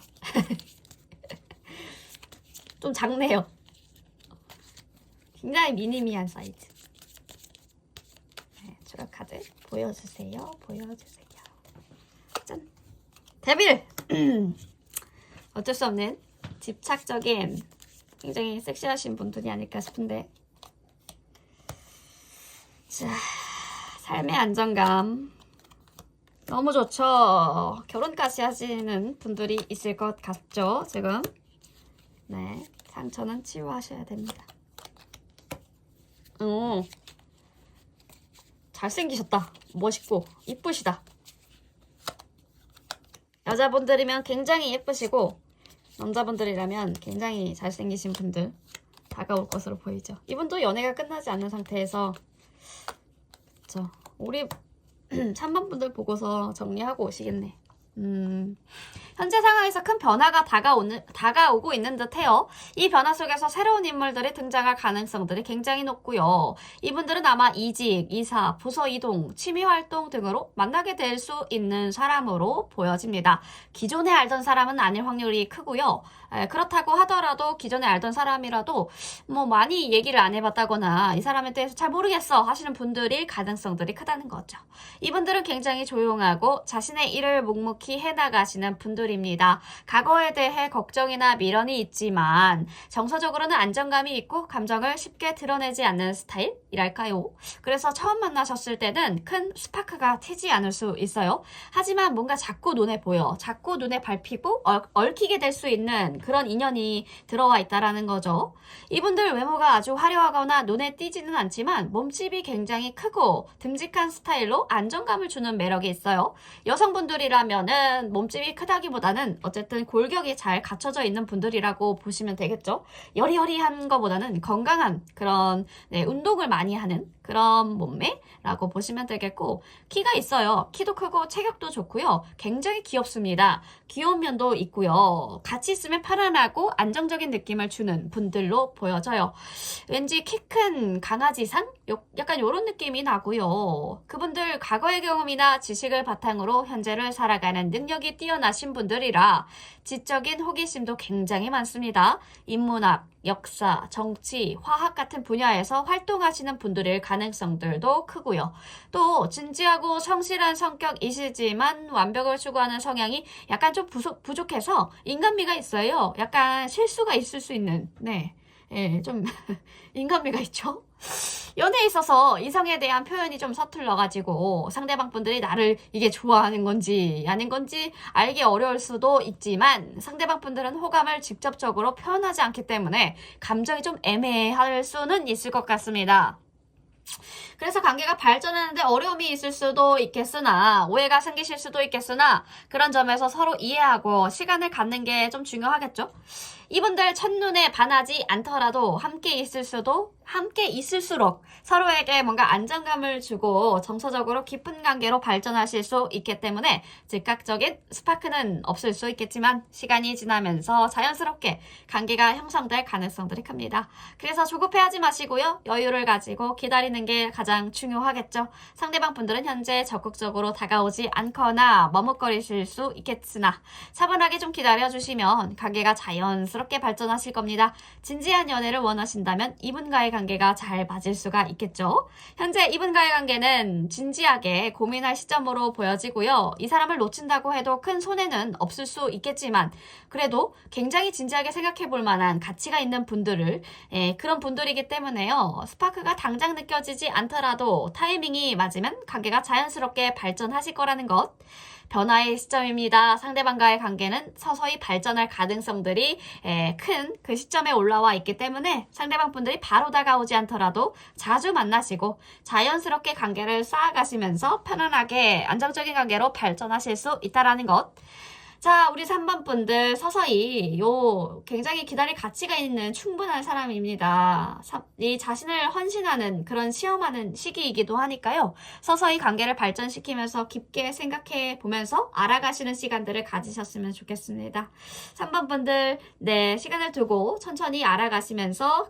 좀 작네요. 굉장히 미니미한 사이즈. 추가 카드 보여주세요. 보여주세요. 짠. 데빌! 어쩔 수 없는 집착적인 굉장히 섹시하신 분들이 아닐까 싶은데 자, 삶의 안정감 너무 좋죠. 결혼까지 하시는 분들이 있을 것 같죠. 지금 네, 상처는 치유하셔야 됩니다. 잘생기셨다. 멋있고 이쁘시다. 여자분들이면 굉장히 예쁘시고 남자분들이라면 굉장히 잘생기신 분들 다가올 것으로 보이죠. 이분도 연애가 끝나지 않은 상태에서 그쵸. 우리 3번 분들 보고서 정리하고 오시겠네. 현재 상황에서 큰 변화가 다가오고 있는 듯해요. 이 변화 속에서 새로운 인물들이 등장할 가능성들이 굉장히 높고요. 이분들은 아마 이직, 이사, 부서 이동, 취미활동 등으로 만나게 될 수 있는 사람으로 보여집니다. 기존에 알던 사람은 아닐 확률이 크고요. 그렇다고 하더라도 기존에 알던 사람이라도 뭐 많이 얘기를 안 해봤다거나 이 사람에 대해서 잘 모르겠어 하시는 분들일 가능성들이 크다는 거죠. 이분들은 굉장히 조용하고 자신의 일을 묵묵히 해나가시는 분들입니다. 과거에 대해 걱정이나 미련이 있지만 정서적으로는 안정감이 있고 감정을 쉽게 드러내지 않는 스타일이랄까요. 그래서 처음 만나셨을 때는 큰 스파크가 튀지 않을 수 있어요. 하지만 뭔가 자꾸 눈에 보여, 자꾸 눈에 밟히고 얽히게 될 수 있는 그런 인연이 들어와 있다라는 거죠. 이분들 외모가 아주 화려하거나 눈에 띄지는 않지만 몸집이 굉장히 크고 듬직한 스타일로 안정감을 주는 매력이 있어요. 여성분들이라면은 몸집이 크다기보다는 어쨌든 골격이 잘 갖춰져 있는 분들이라고 보시면 되겠죠. 여리여리한 것보다는 건강한 그런 운동을 많이 하는 그런 몸매라고 보시면 되겠고 키가 있어요. 키도 크고 체격도 좋고요. 굉장히 귀엽습니다. 귀여운 면도 있고요. 같이 있으면 편안하고 안정적인 느낌을 주는 분들로 보여져요. 왠지 키 큰 강아지상? 약간 이런 느낌이 나고요. 그분들 과거의 경험이나 지식을 바탕으로 현재를 살아가는 능력이 뛰어나신 분들이라 지적인 호기심도 굉장히 많습니다. 인문학, 역사, 정치, 화학 같은 분야에서 활동하시는 분들일 가능성들도 크고요. 또 진지하고 성실한 성격이시지만 완벽을 추구하는 성향이 약간 좀 부족해서 인간미가 있어요. 약간 실수가 있을 수 있는 좀 인간미가 있죠. 연애에 있어서 이성에 대한 표현이 좀 서툴러가지고 상대방 분들이 나를 이게 좋아하는 건지 아닌 건지 알기 어려울 수도 있지만 상대방 분들은 호감을 직접적으로 표현하지 않기 때문에 감정이 좀 애매할 수는 있을 것 같습니다. 그래서 관계가 발전하는데 어려움이 있을 수도 있겠으나 오해가 생기실 수도 있겠으나 그런 점에서 서로 이해하고 시간을 갖는 게 좀 중요하겠죠. 이분들 첫눈에 반하지 않더라도 함께 있을수록 서로에게 뭔가 안정감을 주고 정서적으로 깊은 관계로 발전하실 수 있기 때문에 즉각적인 스파크는 없을 수 있겠지만 시간이 지나면서 자연스럽게 관계가 형성될 가능성들이 큽니다. 그래서 조급해하지 마시고요. 여유를 가지고 기다리는 게 가장 중요하겠죠. 상대방 분들은 현재 적극적으로 다가오지 않거나 머뭇거리실 수 있겠으나 차분하게 좀 기다려주시면 관계가 자연스럽게 발전하실 겁니다. 진지한 연애를 원하신다면 이분과의 관계가 잘 맞을 수가 있겠죠. 현재 이분과의 관계는 진지하게 고민할 시점으로 보여지고요. 이 사람을 놓친다고 해도 큰 손해는 없을 수 있겠지만 그래도 굉장히 진지하게 생각해 볼 만한 가치가 있는 분들을 그런 분들이기 때문에요. 스파크가 당장 느껴지지 않더라도 타이밍이 맞으면 관계가 자연스럽게 발전하실 거라는 것. 변화의 시점입니다. 상대방과의 관계는 서서히 발전할 가능성들이 큰 그 시점에 올라와 있기 때문에 상대방 분들이 바로 다가오지 않더라도 자주 만나시고 자연스럽게 관계를 쌓아가시면서 편안하게 안정적인 관계로 발전하실 수 있다는 것. 자, 우리 3번 분들 서서히 굉장히 기다릴 가치가 있는 충분한 사람입니다. 이 자신을 헌신하는 그런 시험하는 시기이기도 하니까요. 서서히 관계를 발전시키면서 깊게 생각해 보면서 알아가시는 시간들을 가지셨으면 좋겠습니다. 3번 분들 시간을 두고 천천히 알아가시면서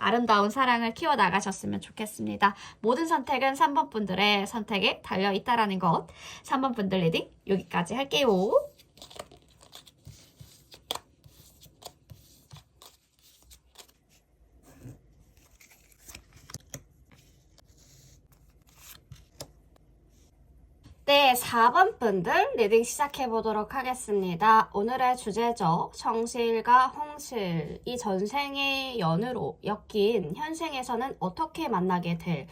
아름다운 사랑을 키워나가셨으면 좋겠습니다. 모든 선택은 3번 분들의 선택에 달려있다라는 것. 3번 분들 리딩 여기까지 할게요. 네, 4번 분들 리딩 시작해 보도록 하겠습니다. 오늘의 주제죠. 정실과 홍실. 이 전생의 연으로 엮인 현생에서는 어떻게 만나게 될.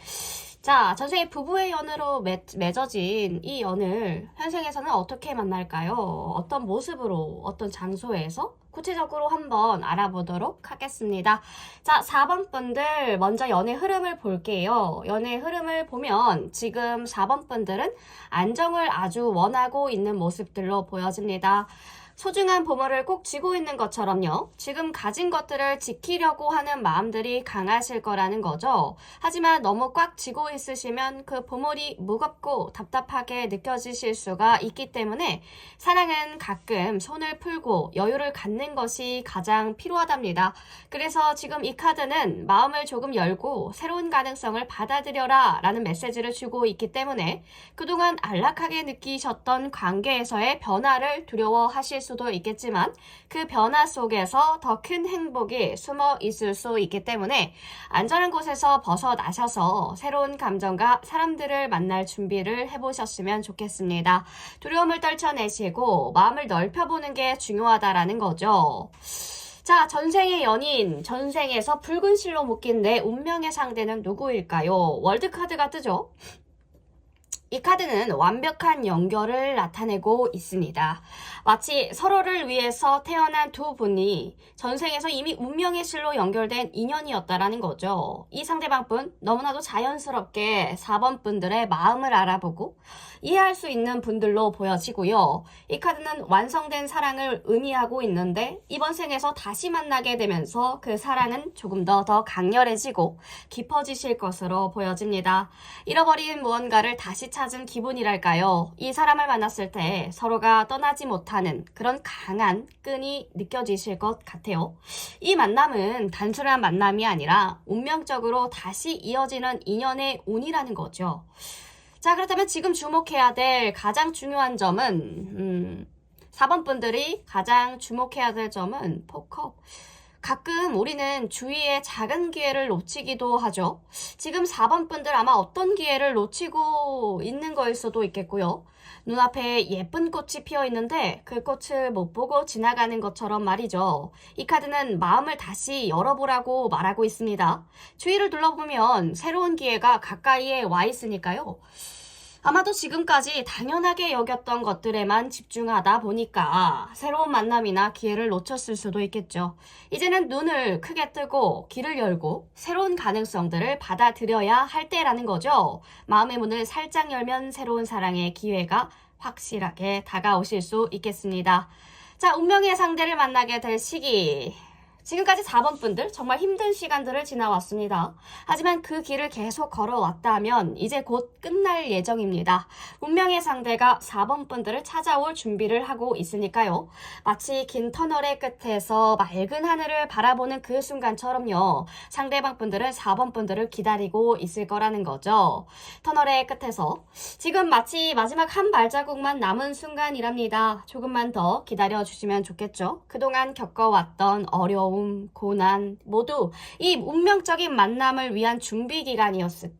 자, 전생의 부부의 연으로 맺어진 이 연을 현생에서는 어떻게 만날까요? 어떤 모습으로, 어떤 장소에서? 구체적으로 한번 알아보도록 하겠습니다. 자, 4번 분들 먼저 연의 흐름을 볼게요. 연의 흐름을 보면 지금 4번 분들은 안정을 아주 원하고 있는 모습들로 보여집니다. 소중한 보물을 꼭 쥐고 있는 것처럼요. 지금 가진 것들을 지키려고 하는 마음들이 강하실 거라는 거죠. 하지만 너무 꽉 쥐고 있으시면 그 보물이 무겁고 답답하게 느껴지실 수가 있기 때문에 사랑은 가끔 손을 풀고 여유를 갖는 것이 가장 필요하답니다. 그래서 지금 이 카드는 마음을 조금 열고 새로운 가능성을 받아들여라 라는 메시지를 주고 있기 때문에 그동안 안락하게 느끼셨던 관계에서의 변화를 두려워하실 수도 있겠지만 그 변화 속에서 더 큰 행복이 숨어 있을 수 있기 때문에 안전한 곳에서 벗어나셔서 새로운 감정과 사람들을 만날 준비를 해보셨으면 좋겠습니다. 두려움을 떨쳐내시고 마음을 넓혀보는 게 중요하다라는 거죠. 자, 전생의 연인, 전생에서 붉은 실로 묶인 내 운명의 상대는 누구일까요? 월드카드가 뜨죠? 이 카드는 완벽한 연결을 나타내고 있습니다. 마치 서로를 위해서 태어난 두 분이 전생에서 이미 운명의 실로 연결된 인연이었다라는 거죠. 이 상대방분 너무나도 자연스럽게 4번 분들의 마음을 알아보고 이해할 수 있는 분들로 보여지고요. 이 카드는 완성된 사랑을 의미하고 있는데 이번 생에서 다시 만나게 되면서 그 사랑은 조금 더 강렬해지고 깊어지실 것으로 보여집니다. 잃어버린 무언가를 다시 찾은 기분이랄까요. 이 사람을 만났을 때 서로가 떠나지 못하는 그런 강한 끈이 느껴지실 것 같아요. 이 만남은 단순한 만남이 아니라 운명적으로 다시 이어지는 인연의 운이라는 거죠. 자, 그렇다면 지금 주목해야 될 가장 중요한 점은 4번 분들이 가장 주목해야 될 점은 포커. 가끔 우리는 주위의 작은 기회를 놓치기도 하죠. 지금 4번 분들 아마 어떤 기회를 놓치고 있는 거일 수도 있겠고요. 눈앞에 예쁜 꽃이 피어 있는데 그 꽃을 못 보고 지나가는 것처럼 말이죠. 이 카드는 마음을 다시 열어보라고 말하고 있습니다. 주위를 둘러보면 새로운 기회가 가까이에 와 있으니까요. 아마도 지금까지 당연하게 여겼던 것들에만 집중하다 보니까 새로운 만남이나 기회를 놓쳤을 수도 있겠죠. 이제는 눈을 크게 뜨고 귀를 열고 새로운 가능성들을 받아들여야 할 때라는 거죠. 마음의 문을 살짝 열면 새로운 사랑의 기회가 확실하게 다가오실 수 있겠습니다. 자, 운명의 상대를 만나게 될 시기. 지금까지 4번 분들 정말 힘든 시간들을 지나왔습니다. 하지만 그 길을 계속 걸어왔다면 이제 곧 끝날 예정입니다. 운명의 상대가 4번 분들을 찾아올 준비를 하고 있으니까요. 마치 긴 터널의 끝에서 맑은 하늘을 바라보는 그 순간처럼요. 상대방 분들은 4번 분들을 기다리고 있을 거라는 거죠. 터널의 끝에서 지금 마치 마지막 한 발자국만 남은 순간이랍니다. 조금만 더 기다려주시면 좋겠죠. 그동안 겪어왔던 어려움 어려움, 고난 모두 이 운명적인 만남을 위한 준비 기간이었으리라고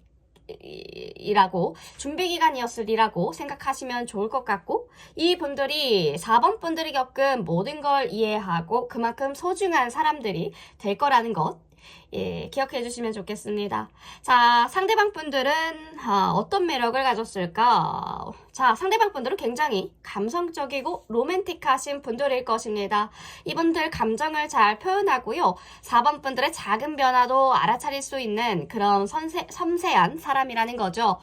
생각하시면 좋을 것 같고, 이 분들이 4번 분들이 겪은 모든 걸 이해하고 그만큼 소중한 사람들이 될 거라는 것, 기억해 주시면 좋겠습니다. 자, 상대방 분들은 어떤 매력을 가졌을까? 자, 상대방 분들은 굉장히 감성적이고 로맨틱하신 분들일 것입니다. 이분들 감정을 잘 표현하고요. 4번 분들의 작은 변화도 알아차릴 수 있는 그런 섬세한 사람이라는 거죠.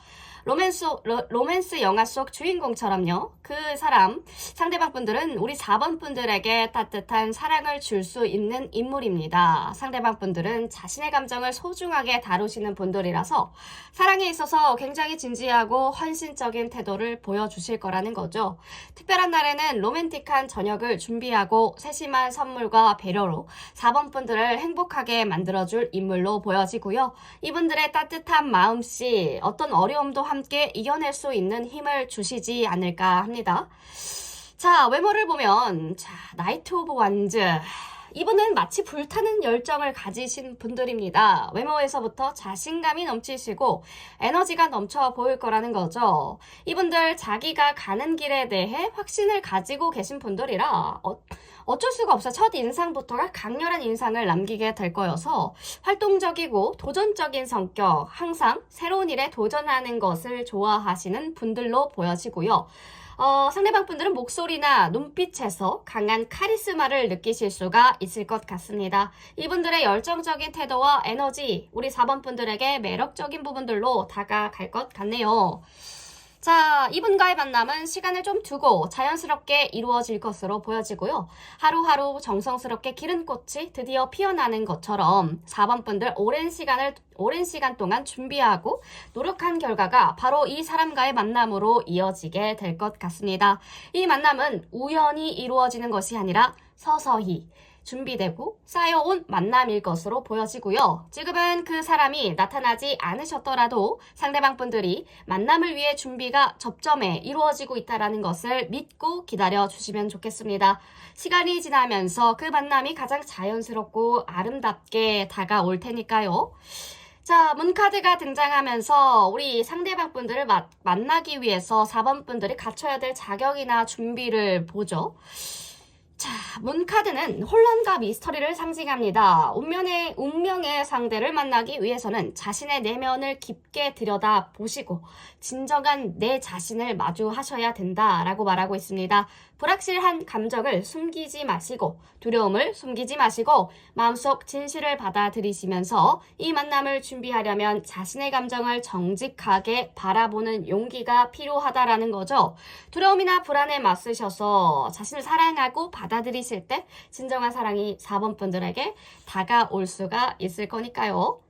로맨스 영화 속 주인공처럼요. 그 사람, 상대방 분들은 우리 4번 분들에게 따뜻한 사랑을 줄 수 있는 인물입니다. 상대방 분들은 자신의 감정을 소중하게 다루시는 분들이라서 사랑에 있어서 굉장히 진지하고 헌신적인 태도를 보여주실 거라는 거죠. 특별한 날에는 로맨틱한 저녁을 준비하고 세심한 선물과 배려로 4번 분들을 행복하게 만들어줄 인물로 보여지고요. 이분들의 따뜻한 마음씨, 어떤 어려움도 함께 이겨낼 수 있는 힘을 주시지 않을까 합니다. 자, 외모를 보면 나이트 오브 완즈, 이분은 마치 불타는 열정을 가지신 분들입니다. 외모에서부터 자신감이 넘치시고 에너지가 넘쳐 보일 거라는 거죠. 이분들 자기가 가는 길에 대해 확신을 가지고 계신 분들이라 어쩔 수가 없어. 첫 인상부터가 강렬한 인상을 남기게 될 거여서 활동적이고 도전적인 성격, 항상 새로운 일에 도전하는 것을 좋아하시는 분들로 보여지고요. 상대방 분들은 목소리나 눈빛에서 강한 카리스마를 느끼실 수가 있을 것 같습니다. 이분들의 열정적인 태도와 에너지, 우리 4번 분들에게 매력적인 부분들로 다가갈 것 같네요. 자, 이분과의 만남은 시간을 좀 두고 자연스럽게 이루어질 것으로 보여지고요. 하루하루 정성스럽게 기른 꽃이 드디어 피어나는 것처럼 4번 분들 오랜 시간 동안 준비하고 노력한 결과가 바로 이 사람과의 만남으로 이어지게 될 것 같습니다. 이 만남은 우연히 이루어지는 것이 아니라 서서히 준비되고 쌓여온 만남일 것으로 보여지고요. 지금은 그 사람이 나타나지 않으셨더라도 상대방 분들이 만남을 위해 준비가 접점에 이루어지고 있다는 것을 믿고 기다려 주시면 좋겠습니다. 시간이 지나면서 그 만남이 가장 자연스럽고 아름답게 다가올 테니까요. 자, 문카드가 등장하면서 우리 상대방 분들을 만나기 위해서 4번 분들이 갖춰야 될 자격이나 준비를 보죠. 자, 문카드는 혼란과 미스터리를 상징합니다. 운명의 상대를 만나기 위해서는 자신의 내면을 깊게 들여다보시고 진정한 내 자신을 마주하셔야 된다라고 말하고 있습니다. 불확실한 감정을 숨기지 마시고 두려움을 숨기지 마시고 마음속 진실을 받아들이시면서 이 만남을 준비하려면 자신의 감정을 정직하게 바라보는 용기가 필요하다라는 거죠. 두려움이나 불안에 맞서셔서 자신을 사랑하고 받아들이실 때 진정한 사랑이 4번 분들에게 다가올 수가 있을 거니까요.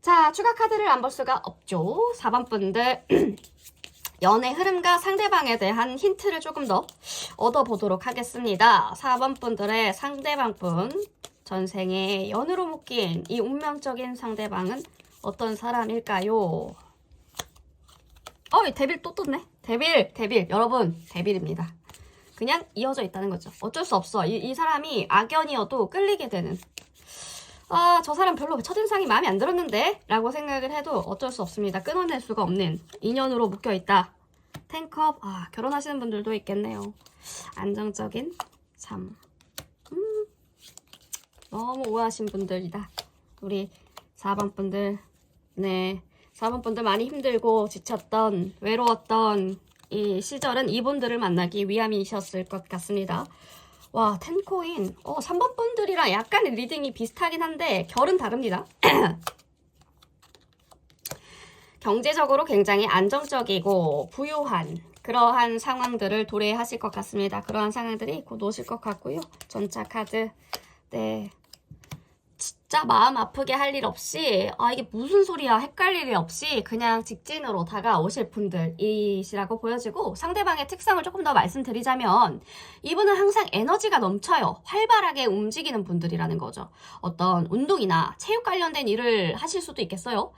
자, 추가 카드를 안 볼 수가 없죠. 4번 분들 연애 흐름과 상대방에 대한 힌트를 조금 더 얻어보도록 하겠습니다. 4번 분들의 상대방 분, 전생에 연으로 묶인 이 운명적인 상대방은 어떤 사람일까요? 데빌 또 떴네. 데빌 여러분, 데빌입니다. 그냥 이어져 있다는 거죠. 어쩔 수 없어. 이 사람이 악연이어도 끌리게 되는, 저 사람 별로 첫인상이 마음에 안 들었는데? 라고 생각을 해도 어쩔 수 없습니다. 끊어낼 수가 없는 인연으로 묶여있다. 텐컵, 결혼하시는 분들도 있겠네요. 안정적인 삶. 너무 우아하신 분들이다. 우리 4번 분들. 네, 4번 분들 많이 힘들고 지쳤던, 외로웠던 이 시절은 이분들을 만나기 위함이셨을 것 같습니다. 와, 10코인. 3번 분들이랑 약간 리딩이 비슷하긴 한데 결은 다릅니다. 경제적으로 굉장히 안정적이고 부유한 그러한 상황들을 도래하실 것 같습니다. 그러한 상황들이 곧 오실 것 같고요. 전차 카드. 네. 진짜 마음 아프게 할 일 없이 이게 무슨 소리야 헷갈릴 일 없이 그냥 직진으로 다가오실 분들이시라고 보여지고, 상대방의 특성을 조금 더 말씀드리자면 이분은 항상 에너지가 넘쳐요. 활발하게 움직이는 분들이라는 거죠. 어떤 운동이나 체육 관련된 일을 하실 수도 있겠어요.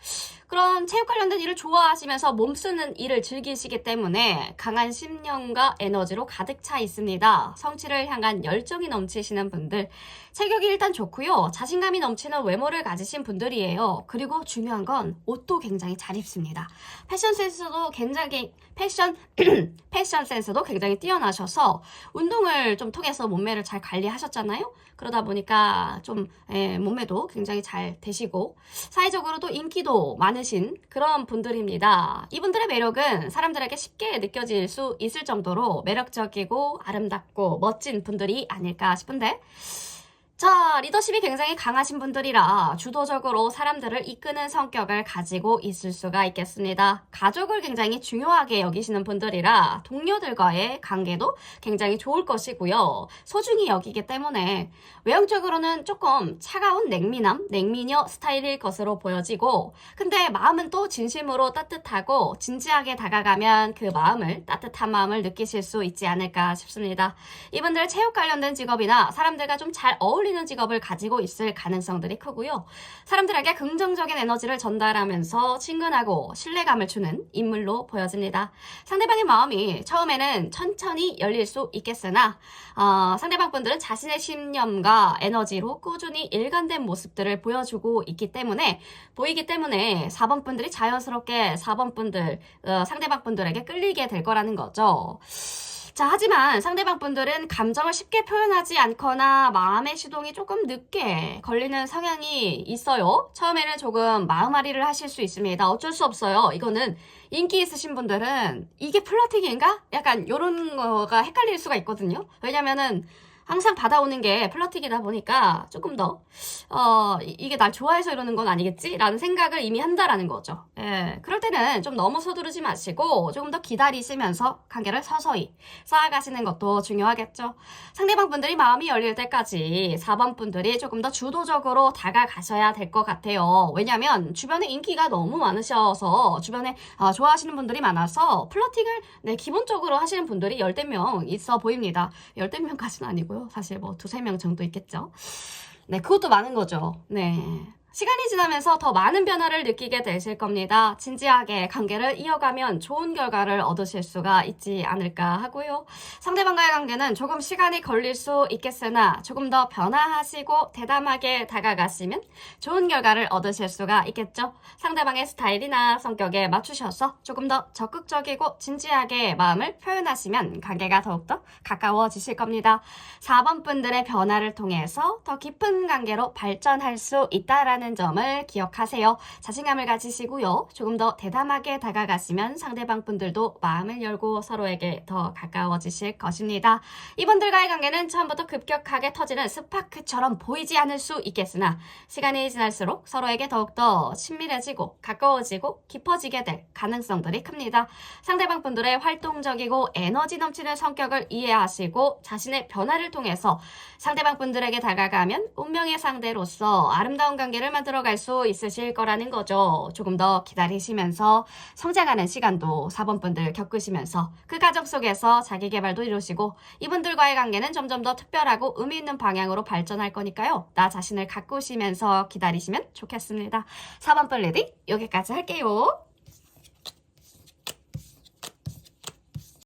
그런 체육 관련된 일을 좋아하시면서 몸 쓰는 일을 즐기시기 때문에 강한 신념과 에너지로 가득 차 있습니다. 성취를 향한 열정이 넘치시는 분들, 체격이 일단 좋고요. 자신감이 넘치는 외모를 가지신 분들이에요. 그리고 중요한 건 옷도 굉장히 잘 입습니다. 패션 센스도 굉장히 패션 센스도 굉장히 뛰어나셔서 운동을 좀 통해서 몸매를 잘 관리하셨잖아요. 그러다 보니까 좀 몸매도 굉장히 잘 되시고 사회적으로도 인기도 많으신 그런 분들입니다. 이분들의 매력은 사람들에게 쉽게 느껴질 수 있을 정도로 매력적이고 아름답고 멋진 분들이 아닐까 싶은데, 자, 리더십이 굉장히 강하신 분들이라 주도적으로 사람들을 이끄는 성격을 가지고 있을 수가 있겠습니다. 가족을 굉장히 중요하게 여기시는 분들이라 동료들과의 관계도 굉장히 좋을 것이고요. 소중히 여기기 때문에 외형적으로는 조금 차가운 냉미녀 스타일일 것으로 보여지고, 근데 마음은 또 진심으로 따뜻하고 진지하게 다가가면 그 마음을, 따뜻한 마음을 느끼실 수 있지 않을까 싶습니다. 이분들 체육 관련된 직업이나 사람들과 좀 잘 어울리는 직업을 가지고 있을 가능성들이 크고요. 사람들에게 긍정적인 에너지를 전달하면서 친근하고 신뢰감을 주는 인물로 보여집니다. 상대방의 마음이 처음에는 천천히 열릴 수 있겠으나 상대방 분들은 자신의 신념과 에너지로 꾸준히 일관된 모습들을 보이기 때문에 4번 분들이 자연스럽게 4번 분들, 상대방 분들에게 끌리게 될 거라는 거죠. 자, 하지만 상대방 분들은 감정을 쉽게 표현하지 않거나 마음의 시동이 조금 늦게 걸리는 성향이 있어요. 처음에는 조금 마음앓이를 하실 수 있습니다. 어쩔 수 없어요. 이거는 인기 있으신 분들은 이게 플러팅인가? 약간 이런 거가 헷갈릴 수가 있거든요. 왜냐면은 항상 받아오는 게 플러팅이다 보니까 조금 더 이게 날 좋아해서 이러는 건 아니겠지? 라는 생각을 이미 한다라는 거죠. 예, 그럴 때는 좀 너무 서두르지 마시고 조금 더 기다리시면서 관계를 서서히 쌓아가시는 것도 중요하겠죠. 상대방 분들이 마음이 열릴 때까지 4번 분들이 조금 더 주도적으로 다가가셔야 될 것 같아요. 왜냐면 주변에 인기가 너무 많으셔서, 주변에 좋아하시는 분들이 많아서 플러팅을 기본적으로 하시는 분들이 열댓 명 있어 보입니다. 열댓 명까지는 아니고요. 사실 뭐 두세 명 정도 있겠죠. 네, 그것도 많은 거죠. 네. 시간이 지나면서 더 많은 변화를 느끼게 되실 겁니다. 진지하게 관계를 이어가면 좋은 결과를 얻으실 수가 있지 않을까 하고요. 상대방과의 관계는 조금 시간이 걸릴 수 있겠으나 조금 더 변화하시고 대담하게 다가가시면 좋은 결과를 얻으실 수가 있겠죠. 상대방의 스타일이나 성격에 맞추셔서 조금 더 적극적이고 진지하게 마음을 표현하시면 관계가 더욱더 가까워지실 겁니다. 4번 분들의 변화를 통해서 더 깊은 관계로 발전할 수 있다라는 점을 기억하세요. 자신감을 가지시고요. 조금 더 대담하게 다가가시면 상대방 분들도 마음을 열고 서로에게 더 가까워지실 것입니다. 이분들과의 관계는 처음부터 급격하게 터지는 스파크처럼 보이지 않을 수 있겠으나 시간이 지날수록 서로에게 더욱더 친밀해지고 가까워지고 깊어지게 될 가능성들이 큽니다. 상대방 분들의 활동적이고 에너지 넘치는 성격을 이해하시고 자신의 변화를 통해서 상대방 분들에게 다가가면 운명의 상대로서 아름다운 관계를 만들어갈 수 있으실 거라는 거죠. 조금 더 기다리시면서 성장하는 시간도 4번 분들 겪으시면서 그 과정 속에서 자기 개발도 이루시고 이분들과의 관계는 점점 더 특별하고 의미 있는 방향으로 발전할 거니까요. 나 자신을 가꾸시면서 기다리시면 좋겠습니다. 4번 분 레디 여기까지 할게요.